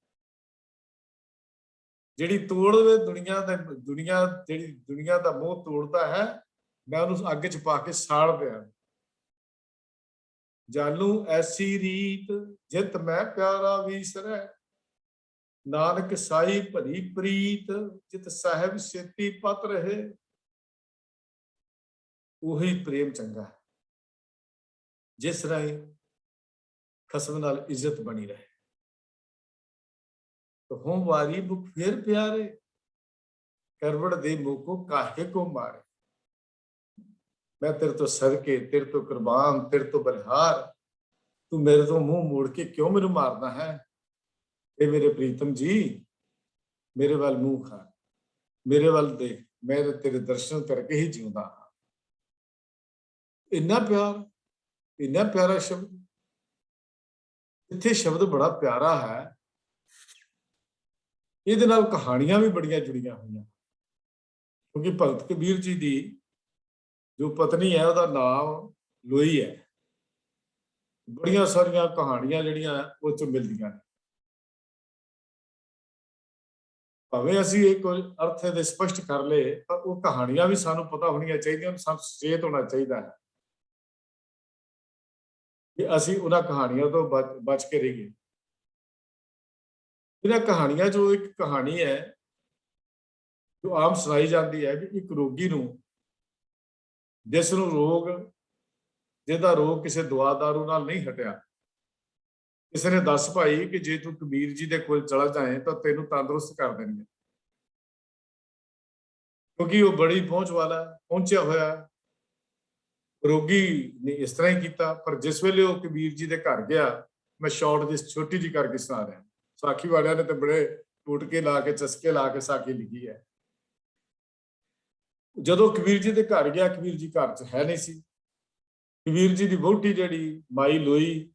[SPEAKER 1] ਜਿਹੜੀ ਤੋੜ ਜਿਹੜੀ ਦੁਨੀਆ ਦਾ ਮੋਹ ਤੋੜਦਾ ਹੈ, ਮੈਂ ਉਹਨੂੰ ਅੱਗ 'ਚ ਪਾ ਕੇ ਸਾੜ ਦਿਆਂ। ਜਾਲੂ ਐਸੀ ਰੀਤ, ਜਿਤ ਮੈਂ ਪਿਆਰਾ ਵਿਸਰੈ। ਨਾਨਕ ਸਾਈ ਭਰੀ ਪ੍ਰੀਤ ਜਿਤ ਸਾਹਿਬ ਸੇਤੀ ਪਤ ਰਹੇ। ਉਹੀ ਪ੍ਰੇਮ ਚੰਗਾ ਹੈ ਜਿਸ ਰਾਹੀਂ ਖਸਮ ਨਾਲ ਇੱਜ਼ਤ ਬਣੀ ਰਹੇ। ਹੋਂ ਵਾਰੀ ਮੁਖ ਫੇਰ ਪਿਆਰੇ, ਕਰਵੜ ਦੇ ਮੁਖੋ ਕਾਹੇ ਕੋ ਮਾਰੇ। ਮੈਂ ਤੇਰੇ ਤੋਂ ਸਦਕੇ, ਤੇਰੇ ਤੋਂ ਕੁਰਬਾਨ, ਤੇਰੇ ਤੋਂ ਬਲਿਹਾਰ, ਤੂੰ ਮੇਰੇ ਤੋਂ ਮੂੰਹ ਮੋੜ ਕੇ ਕਿਉਂ ਮੈਨੂੰ ਮਾਰਦਾ ਹੈ। ਇਹ ਮੇਰੇ ਪ੍ਰੀਤਮ ਜੀ, ਮੇਰੇ ਵੱਲ ਮੂੰਹ ਖਾ, ਮੇਰੇ ਵੱਲ ਦੇਖ, ਮੈਂ ਤੇਰੇ ਦਰਸ਼ਨ ਕਰਕੇ ਹੀ ਜਿਉਂਦਾ ਹਾਂ। ਇੰਨਾ ਪਿਆਰ, ਇੰਨਾ ਪਿਆਰਾ ਸ਼ਬਦ। ਇੱਥੇ ਸ਼ਬਦ ਬੜਾ ਪਿਆਰਾ ਹੈ, ਇਹਦੇ ਨਾਲ ਕਹਾਣੀਆਂ ਵੀ ਬੜੀਆਂ ਜੁੜੀਆਂ ਹੋਈਆਂ। ਕਿਉਂਕਿ ਭਗਤ ਕਬੀਰ ਜੀ ਦੀ ਜੋ ਪਤਨੀ ਹੈ ਉਹਦਾ ਨਾਮ ਲੋਈ ਹੈ। ਬੜੀਆਂ ਸਾਰੀਆਂ ਕਹਾਣੀਆਂ ਜਿਹੜੀਆਂ ਉਹ ਚ ਮਿਲਦੀਆਂ ਨੇ। ਭਾਵੇਂ ਅਸੀਂ ਇੱਕ ਅਰਥ ਦੇ ਸਪਸ਼ਟ ਕਰ ਲਏ, ਪਰ ਉਹ ਕਹਾਣੀਆਂ ਵੀ ਸਾਨੂੰ ਪਤਾ ਹੋਣੀਆਂ ਚਾਹੀਦੀਆਂ, ਸਾਨੂੰ ਸੁਚੇਤ ਹੋਣਾ ਚਾਹੀਦਾ ਹੈ ਕਿ ਅਸੀਂ ਉਹਨਾਂ ਕਹਾਣੀਆਂ ਤੋਂ ਬਚ ਕੇ ਰਹੀਏ। ਇਹਨਾਂ ਕਹਾਣੀਆਂ ਚੋਂ ਇੱਕ ਕਹਾਣੀ ਹੈ ਜੋ ਆਮ ਸੁਣਾਈ ਜਾਂਦੀ ਹੈ ਕਿ ਇੱਕ ਰੋਗੀ ਨੂੰ, ਜਿਸ ਨੂੰ ਜਿਹਦਾ ਰੋਗ ਕਿਸੇ ਦਵਾ ਦਾਰੂ ਨਾਲ ਨਹੀਂ ਹਟਿਆ, ਕਿਸੇ ਨੇ ਦੱਸ ਭਾਈ ਕਿ ਜੇ ਤੂੰ ਕਬੀਰ ਜੀ ਦੇ ਕੋਲ ਚਲਾ ਜਾਏ ਤਾਂ ਤੈਨੂੰ ਤੰਦਰੁਸਤ ਕਰ ਦੇਣਗੇ। ਕਿਉਂਕਿ ਉਹ ਬੜੀ ਪਹੁੰਚ ਵਾਲਾ, ਪਹੁੰਚਿਆ ਹੋਇਆ ਰੋਗੀ ਨੇ ਇਸ ਤਰ੍ਹਾਂ ਹੀ ਕੀਤਾ। ਪਰ ਜਿਸ ਵੇਲੇ ਉਹ ਕਬੀਰ ਜੀ ਦੇ ਘਰ ਗਿਆ, ਮੈਂ ਸ਼ਾਰਟ ਜਿਹੀ ਛੋਟੀ ਜਿਹੀ ਕਰਕੇ ਸੁਣਾ ਰਿਹਾ, ਸਾਖੀ ਵਾਲਿਆਂ ਨੇ ਤੇ ਬੜੇ ਟੁਟਕੇ ਲਾ ਕੇ, ਚਸਕੇ ਲਾ ਕੇ ਸਾਖੀ ਲਿਖੀ ਹੈ। ਜਦੋਂ ਕਬੀਰ ਜੀ ਦੇ ਘਰ ਗਿਆ, ਕਬੀਰ ਜੀ ਘਰ 'ਚ ਹੈ ਨਹੀਂ ਸੀ। ਕਬੀਰ ਜੀ ਦੀ ਵਹੁਟੀ ਜਿਹੜੀ ਮਾਈ ਲੋਈ,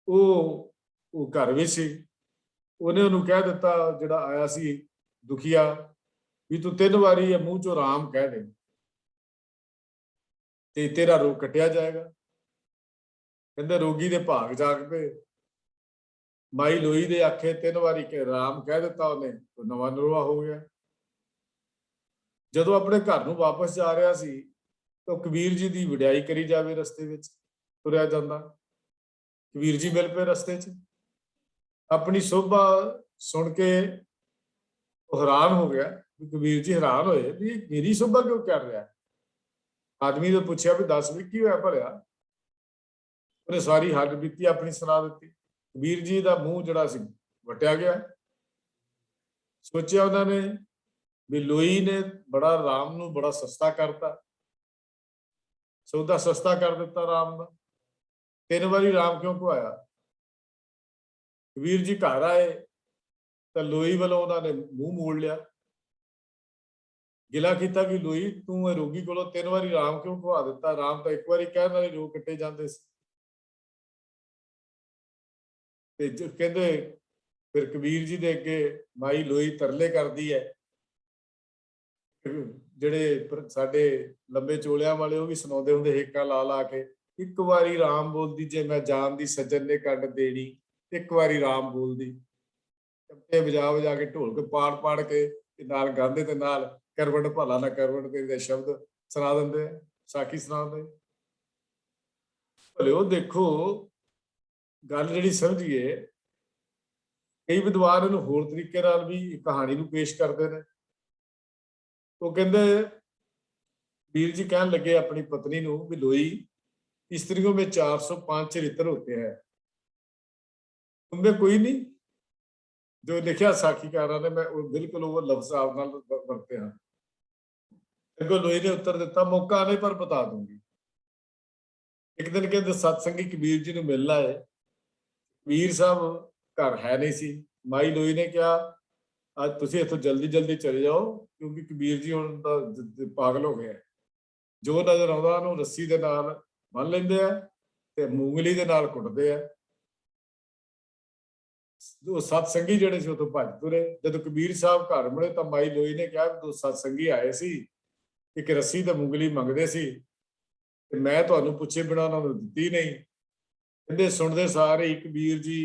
[SPEAKER 1] ਉਹ ਘਰ ਵਿੱਚ ਸੀ। ਉਹਨੇ ਉਹਨੂੰ ਕਹਿ ਦਿੱਤਾ, ਜਿਹੜਾ ਆਇਆ ਸੀ ਦੁਖੀਆ, ਵੀ ਤੂੰ 3 ਵਾਰੀ ਮੂੰਹ ਚੋਂ ਰਾਮ ਕਹਿ ਦੇ ਤੇ ਤੇਰਾ ਰੋਗ ਕੱਟਿਆ ਜਾਏਗਾ। ਕਹਿੰਦੇ ਰੋਗੀ ਦੇ ਭਾਗ ਜਾਗ ਪਏ। ਮਾਈ ਲੋਈ ਦੇ ਆਖੇ 3 ਵਾਰੀ ਰਾਮ ਕਹਿ ਦਿੱਤਾ ਉਹਨੇ, ਉਹ ਨਵਾਂ ਨਰਵਾ ਹੋ ਗਿਆ। ਜਦੋਂ ਆਪਣੇ ਘਰ ਨੂੰ ਵਾਪਸ ਜਾ ਰਿਹਾ ਸੀ ਤਾਂ ਕਬੀਰ ਜੀ ਦੀ ਵਡਿਆਈ ਕਰੀ ਜਾਵੇ, ਰਸਤੇ ਵਿੱਚ ਤੁਰਿਆ ਜਾਂਦਾ। ਕਬੀਰ ਜੀ ਮਿਲ ਪਏ ਰਸਤੇ 'ਚ, ਆਪਣੀ ਸੋਭਾ ਸੁਣ ਕੇ ਉਹ ਹੈਰਾਨ ਹੋ ਗਿਆ। ਕਬੀਰ ਜੀ ਹੈਰਾਨ ਹੋਏ ਵੀ ਮੇਰੀ ਸੋਭਾ ਕਿਉਂ ਕਰ ਰਿਹਾ। ਆਦਮੀ ਨੇ ਪੁੱਛਿਆ ਵੀ ਦੱਸ ਵੀ ਕੀ ਹੋਇਆ ਭਲਿਆ। ਉਹਨੇ ਸਾਰੀ ਹੱਡ ਬੀਤੀ ਆਪਣੀ ਸੁਣਾ ਦਿੱਤੀ। ਕਬੀਰ ਜੀ ਦਾ ਮੂੰਹ ਜਿਹੜਾ ਸੀ ਵਟਿਆ ਗਿਆ। ਸੋਚਿਆ ਉਹਨਾਂ ਨੇ ਵੀ ਲੋਈ ਨੇ ਬੜਾ ਰਾਮ ਨੂੰ ਬੜਾ ਸਸਤਾ ਕਰਤਾ, ਸੌਦਾ ਸਸਤਾ ਕਰ ਦਿੱਤਾ ਰਾਮ ਦਾ। 3 ਵਾਰੀ ਰਾਮ ਕਿਉਂ ਕਹਾਇਆ। ਕਬੀਰ ਜੀ ਘਰ ਆਏ ਤਾਂ ਲੋਈ ਵੱਲੋਂ ਉਹਨਾਂ ਨੇ ਮੂੰਹ ਮੋੜ ਲਿਆ, ਗਿਲਾ ਕੀਤਾ ਕਿ ਲੋਈ ਤੂੰ ਇਹ ਰੋਗੀ ਕੋਲੋਂ 3 ਵਾਰੀ ਰਾਮ ਕਿਉਂ ਕਹਾ ਦਿੱਤਾ। ਰਾਮ ਤਾਂ 1 ਵਾਰੀ ਕਹਿਣ ਨਾਲ ਹੀ ਰੋਗ ਕੱਟੇ ਜਾਂਦੇ ਸੀ। ਤੇ ਕਹਿੰਦੇ ਫਿਰ ਕਬੀਰ ਜੀ ਦੇ ਅੱਗੇ ਮਾਈ ਲੋਈ ਤਰਲੇ ਕਰਦੀ ਹੈ। ਜਿਹੜੇ ਸਾਡੇ ਲੰਬੇ ਚੋਲਿਆਂ ਵਾਲੇ ਉਹ ਵੀ ਸੁਣਾਉਂਦੇ ਹੁੰਦੇ ਹੇਕਾਂ ਲਾ ਲਾ ਕੇ, 1 ਵਾਰੀ ਰਾਮ ਬੋਲਦੀ ਜੇ ਮੈਂ ਜਾਨ ਦੀ ਸੱਜਣ ਨੇ ਕੱਢ ਦੇਣੀ, 1 ਵਾਰੀ ਰਾਮ ਬੋਲਦੀ। ਚੱਪੇ ਵਜਾ ਵਜਾ ਕੇ, ਢੋਲਕ ਪਾੜ ਪਾੜ ਕੇ ਤੇ ਨਾਲ ਗਾਉਂਦੇ ਤੇ ਨਾਲ ਕਰਵਟ ਭਲਾ ਨਾ ਕਰਵਟ ਦੇ ਸ਼ਬਦ ਸੁਣਾ ਦਿੰਦੇ, ਸਾਖੀ ਸੁਣਾਉਂਦੇ। ਭਲੇ ਉਹ ਦੇਖੋ ਗੱਲ ਜਿਹੜੀ ਸਮਝੀਏ, ਕਈ ਵਿਦਵਾਨ ਇਹਨੂੰ ਹੋਰ ਤਰੀਕੇ ਨਾਲ ਵੀ ਕਹਾਣੀ ਨੂੰ ਪੇਸ਼ ਕਰਦੇ ਨੇ। ਉਹ ਕਹਿੰਦੇ ਵੀਰ ਜੀ ਕਹਿਣ ਲੱਗੇ ਆਪਣੀ ਪਤਨੀ ਨੂੰ ਵੀ ਲੋਈ स्त्रियों में 405 चरित्र होते हैं, उनमें कोई नहीं। जो लिखा साखीकारा ने, मैं बिल्कुल वो लफ्ज आप नाल वरते हैं। अगो लोई ने उत्तर दिता, मौका आने पर बता दूंगी। एक दिन कहते सत्संगी कबीर जी ने मिलना है। कबीर साहब घर है नहीं सी। माई लोई ने कहा आज तुसीं इत्थों जल्दी जल्दी चले जाओ क्योंकि कबीर जी हुण तां पागल हो गए। जो नजर आउंदा उहनूं रस्सी दे नाल बन लैंदे आ ते मूंगली दे नाल कुटदे आ। जो सत्संगी जिहड़े सी उत्थों भज तुरे। जदों कबीर साहब घर मुड़े तां माई लोई ने कहा दो सत्संगी आए सी, एक रस्सी ते मूंगली मंगदे सी ते मैं तुहानूं पुछे बिना उहनां नूं दित्ती नहीं। कहंदे सुणदे सारे ही कबीर जी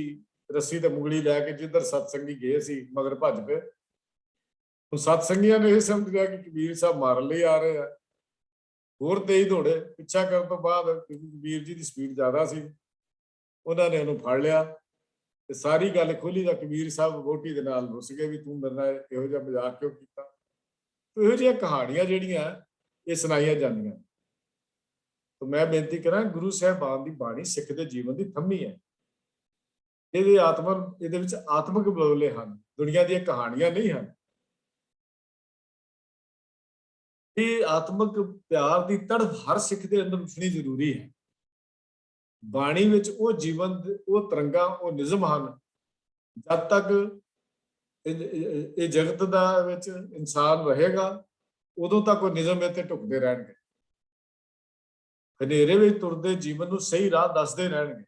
[SPEAKER 1] रस्सी ते मूंगली लैके जिधर सत्संगी गए सी मगर भज पे। सत्संगियां ने यह समझ लिया कि कबीर साहब मारन लई आ रहे हैं। होर तेज दौड़े पिछा करने तो बाद, क्योंकि कबीर जी की स्पीड ज्यादा सी, उन्होंने उन्होंने फड़ लिया ਤੇ ਸਾਰੀ ਗੱਲ ਖੋਲੀ ਤਾਂ ਕਬੀਰ ਸਾਹਿਬ ਵਹੁਟੀ ਦੇ ਨਾਲ ਰੁੱਸ ਗਏ ਵੀ ਤੂੰ ਮੇਰੇ ਨਾਲ ਇਹੋ ਜਿਹਾ ਮਜ਼ਾਕ ਕਿਉਂ ਕੀਤਾ। ਤੇ ਇਹੋ ਜਿਹੀਆਂ ਕਹਾਣੀਆਂ ਜਿਹੜੀਆਂ ਇਹ ਸੁਣਾਈਆਂ ਜਾਂਦੀਆਂ। ਤਾਂ ਮੈਂ ਬੇਨਤੀ ਕਰਾਂ, ਗੁਰੂ ਸਾਹਿਬਾਨ ਦੀ ਬਾਣੀ ਸਿੱਖ ਦੇ ਜੀਵਨ ਦੀ ਥੰਮੀ ਹੈ। ਇਹਦੇ ਵਿੱਚ ਆਤਮਿਕ ਬੁਲਬੁਲੇ ਹਨ, ਦੁਨੀਆ ਦੀਆਂ ਕਹਾਣੀਆਂ ਨਹੀਂ ਹਨ। ਇਹ ਆਤਮਿਕ ਪਿਆਰ ਦੀ ਤੜਫ ਹਰ ਸਿੱਖ ਦੇ ਅੰਦਰ ਉੱਠਣੀ ਜ਼ਰੂਰੀ ਹੈ। ਬਾਣੀ ਵਿੱਚ ਉਹ ਜੀਵਨ, ਉਹ ਤਰੰਗਾਂ, ਉਹ ਨਿਯਮ ਹਨ। ਜਦ ਤੱਕ ਇਹ ਜਗਤ ਦਾ ਵਿੱਚ ਇਨਸਾਨ ਰਹੇਗਾ, ਉਦੋਂ ਤੱਕ ਉਹ ਨਿਯਮ ਇੱਥੇ ਢੁਕਦੇ ਰਹਿਣਗੇ। ਹਨੇਰੇ ਵਿੱਚ ਤੁਰਦੇ ਜੀਵਨ ਨੂੰ ਸਹੀ ਰਾਹ ਦੱਸਦੇ ਰਹਿਣਗੇ।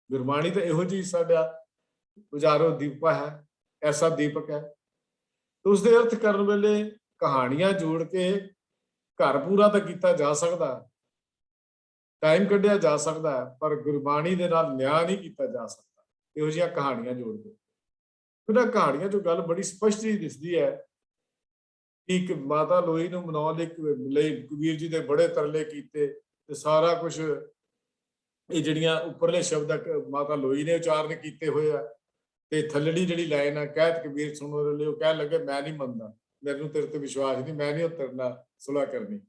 [SPEAKER 1] ਗੁਰਬਾਣੀ ਤਾਂ ਇਹੋ ਜਿਹੀ ਸਾਡਾ ਉਜਾਰੋ ਦੀਪਾ ਹੈ, ਐਸਾ ਦੀਪਕ ਹੈ। ਉਸ ਦੇ ਅਰਥ ਕਰਨ ਵੇਲੇ ਕਹਾਣੀਆਂ ਜੋੜ ਕੇ ਘਰ ਪੂਰਾ ਤਾਂ ਕੀਤਾ ਜਾ ਸਕਦਾ, ਟਾਈਮ ਕੱਢਿਆ ਜਾ ਸਕਦਾ, ਪਰ ਗੁਰਬਾਣੀ ਦੇ ਨਾਲ ਨਿਆਂ ਨਹੀਂ ਕੀਤਾ ਜਾ ਸਕਦਾ ਇਹੋ ਜਿਹੀਆਂ ਕਹਾਣੀਆਂ ਜੋੜ ਕੇ। ਉਹਨਾਂ ਕਹਾਣੀਆਂ ਚੋਂ ਗੱਲ ਬੜੀ ਸਪਸ਼ਟ ਹੀ ਦਿਸਦੀ ਹੈ ਕਿ ਇੱਕ ਮਾਤਾ ਲੋਈ ਨੂੰ ਮਨਾਉਣ ਲਈ ਕਬੀਰ ਜੀ ਦੇ ਬੜੇ ਤਰਲੇ ਕੀਤੇ ਤੇ ਸਾਰਾ ਕੁਝ ਇਹ ਜਿਹੜੀਆਂ ਉੱਪਰਲੇ ਸ਼ਬਦ ਮਾਤਾ ਲੋਈ ਨੇ ਉਚਾਰਨ ਕੀਤੇ ਹੋਏ ਆ, ਤੇ ਥੱਲੜੀ ਜਿਹੜੀ ਲਾਈਨ ਆ ਕਹਿਤ ਕਬੀਰ ਸੁਣੋ ਰਲੇ, ਉਹ ਕਹਿਣ ਲੱਗੇ ਮੈਂ ਨਹੀਂ ਮੰਨਦਾ, ਮੈਨੂੰ ਤੇਰੇ ਤੇ ਵਿਸ਼ਵਾਸ ਨਹੀਂ, ਮੈਂ ਨਹੀਂ ਤੇਰੇ ਨਾਲ ਸੁਲ੍ਹਾ ਕਰਨੀ,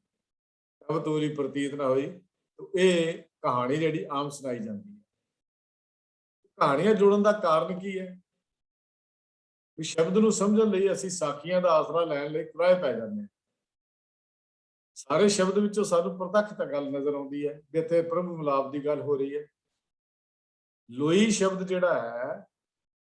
[SPEAKER 1] ਅਬ ਤੋਰੀ ਪ੍ਰਤੀਤ ਨਾ ਹੋਈ। ਇਹ ਕਹਾਣੀ ਜਿਹੜੀ ਆਮ ਸੁਣਾਈ ਜਾਂਦੀ ਹੈ। ਕਹਾਣੀਆਂ ਜੋੜਨ ਦਾ ਕਾਰਨ ਕੀ ਹੈ? ਵੀ ਸ਼ਬਦ ਨੂੰ ਸਮਝਣ ਲਈ ਅਸੀਂ ਸਾਖੀਆਂ ਦਾ ਆਸਰਾ ਲੈਣ ਲਈ ਕੁਰਾਏ ਪੈ ਜਾਂਦੇ ਹਾਂ। ਸਾਰੇ ਸ਼ਬਦ ਵਿੱਚੋਂ ਸਾਨੂੰ ਪ੍ਰਤੱਖ ਤਾਂ ਗੱਲ ਨਜ਼ਰ ਆਉਂਦੀ ਹੈ ਕਿ ਇੱਥੇ ਪ੍ਰਭੂ ਮਿਲਾਪ ਦੀ ਗੱਲ ਹੋ ਰਹੀ ਹੈ। ਲੋਈ ਸ਼ਬਦ ਜਿਹੜਾ ਹੈ,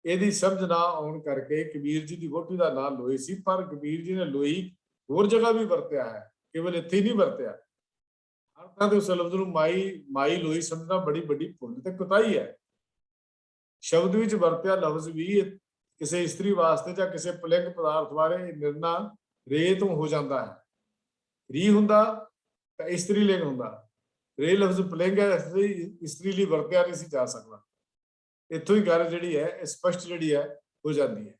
[SPEAKER 1] ਇਹਦੀ ਸਮਝ ਨਾ ਆਉਣ ਕਰਕੇ ਕਬੀਰ ਜੀ ਦੀ ਵਹੁਟੀ ਦਾ ਨਾਮ ਲੋਈ ਸੀ, ਪਰ ਕਬੀਰ ਜੀ ਨੇ ਲੋਈ ਹੋਰ ਜਗ੍ਹਾ ਵੀ ਵਰਤਿਆ ਹੈ, ਕੇਵਲ ਇੱਥੇ ਹੀ ਨਹੀਂ ਵਰਤਿਆ। ਹਰ ਥਾਂ ਤੇ ਉਸ ਲਫ਼ਜ਼ ਨੂੰ ਮਾਈ ਲੋਈ ਸਮਝਣਾ ਬੜੀ ਵੱਡੀ ਭੁੱਲ ਤੇ ਕੁਤਾਹੀ ਹੈ। ਸ਼ਬਦ ਵਿੱਚ ਵਰਤਿਆ ਲਫ਼ਜ਼ ਵੀ ਕਿਸੇ ਇਸਤਰੀ ਵਾਸਤੇ ਜਾਂ ਕਿਸੇ ਪੁਲਿੰਗ ਪਦਾਰਥ ਬਾਰੇ ਨਿਰਣਾ ਰੇ ਤੋਂ ਹੋ ਜਾਂਦਾ ਹੈ। ਰੀ ਹੁੰਦਾ ਤਾਂ ਇਸਤਰੀ ਲਿੰਗ ਹੁੰਦਾ, ਰੇ ਲਫ਼ਜ਼ ਪੁਲਿੰਗ ਹੈ, ਇਸਤਰੀ ਲਈ ਵਰਤਿਆ ਨਹੀਂ ਸੀ ਜਾ ਸਕਦਾ। ਇੱਥੋਂ ਹੀ ਗੱਲ ਜਿਹੜੀ ਹੈ ਸਪਸ਼ਟ ਜਿਹੜੀ ਹੈ ਹੋ ਜਾਂਦੀ ਹੈ।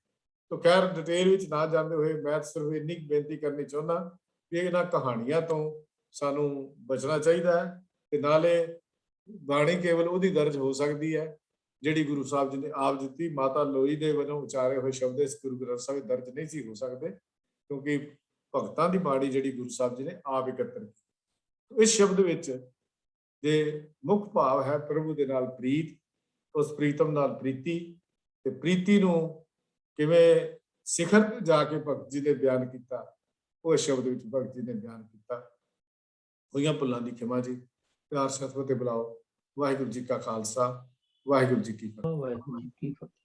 [SPEAKER 1] ਤਾਂ ਖੈਰ ਡਿਟੇਲ ਵਿੱਚ ਨਾ ਜਾਂਦੇ ਹੋਏ ਮੈਂ ਸਿਰਫ ਇੰਨੀ ਬੇਨਤੀ ਕਰਨੀ ਚਾਹੁੰਦਾ ਕਿ ਇਹਨਾਂ ਕਹਾਣੀਆਂ ਤੋਂ ਸਾਨੂੰ ਬਚਣਾ ਚਾਹੀਦਾ ਹੈ, ਤੇ ਨਾਲੇ ਬਾਣੀ ਕੇਵਲ ਉਹਦੀ ਦਰਜ ਹੋ ਸਕਦੀ ਹੈ ਜਿਹੜੀ ਗੁਰੂ ਸਾਹਿਬ ਜੀ ਨੇ ਆਪ ਦਿੱਤੀ। ਮਾਤਾ ਲੋਈ ਦੇ ਵੱਲੋਂ ਉਚਾਰੇ ਹੋਏ ਸ਼ਬਦ ਇਸ ਗੁਰੂ ਗ੍ਰੰਥ ਸਾਹਿਬ ਦਰਜ ਨਹੀਂ ਸੀ ਹੋ ਸਕਦੇ, ਕਿਉਂਕਿ ਭਗਤਾਂ ਦੀ ਬਾਣੀ ਜਿਹੜੀ ਗੁਰੂ ਸਾਹਿਬ ਜੀ ਨੇ ਆਪ ਇਕੱਤਰ ਕੀਤੀ। ਇਸ ਸ਼ਬਦ ਵਿੱਚ ਜੇ ਮੁੱਖ ਭਾਵ ਹੈ ਪ੍ਰਭੂ ਦੇ ਨਾਲ ਪ੍ਰੀਤ, ਉਸ ਪ੍ਰੀਤਮ ਨਾਲ ਪ੍ਰੀਤੀ, ਤੇ ਪ੍ਰੀਤੀ ਨੂੰ ਕਿਵੇਂ ਸਿਖਰ ਤੇ ਜਾ ਕੇ ਭਗਤ ਜੀ ਨੇ ਬਿਆਨ ਕੀਤਾ, ਉਹ ਸ਼ਬਦ ਵਿੱਚ ਭਗਤ ਜੀ ਨੇ ਬਿਆਨ ਕੀਤਾ। ਹੋਈਆਂ ਭੁੱਲਾਂ ਦੀ ਖਿਮਾ ਜੀ, ਪਿਆਰ ਸਤਿ ਤੇ ਬੁਲਾਓ। ਵਾਹਿਗੁਰੂ ਜੀ ਕਾ ਖਾਲਸਾ, ਵਾਹਿਗੁਰੂ ਜੀ ਕੀ ਫਤਿਹ।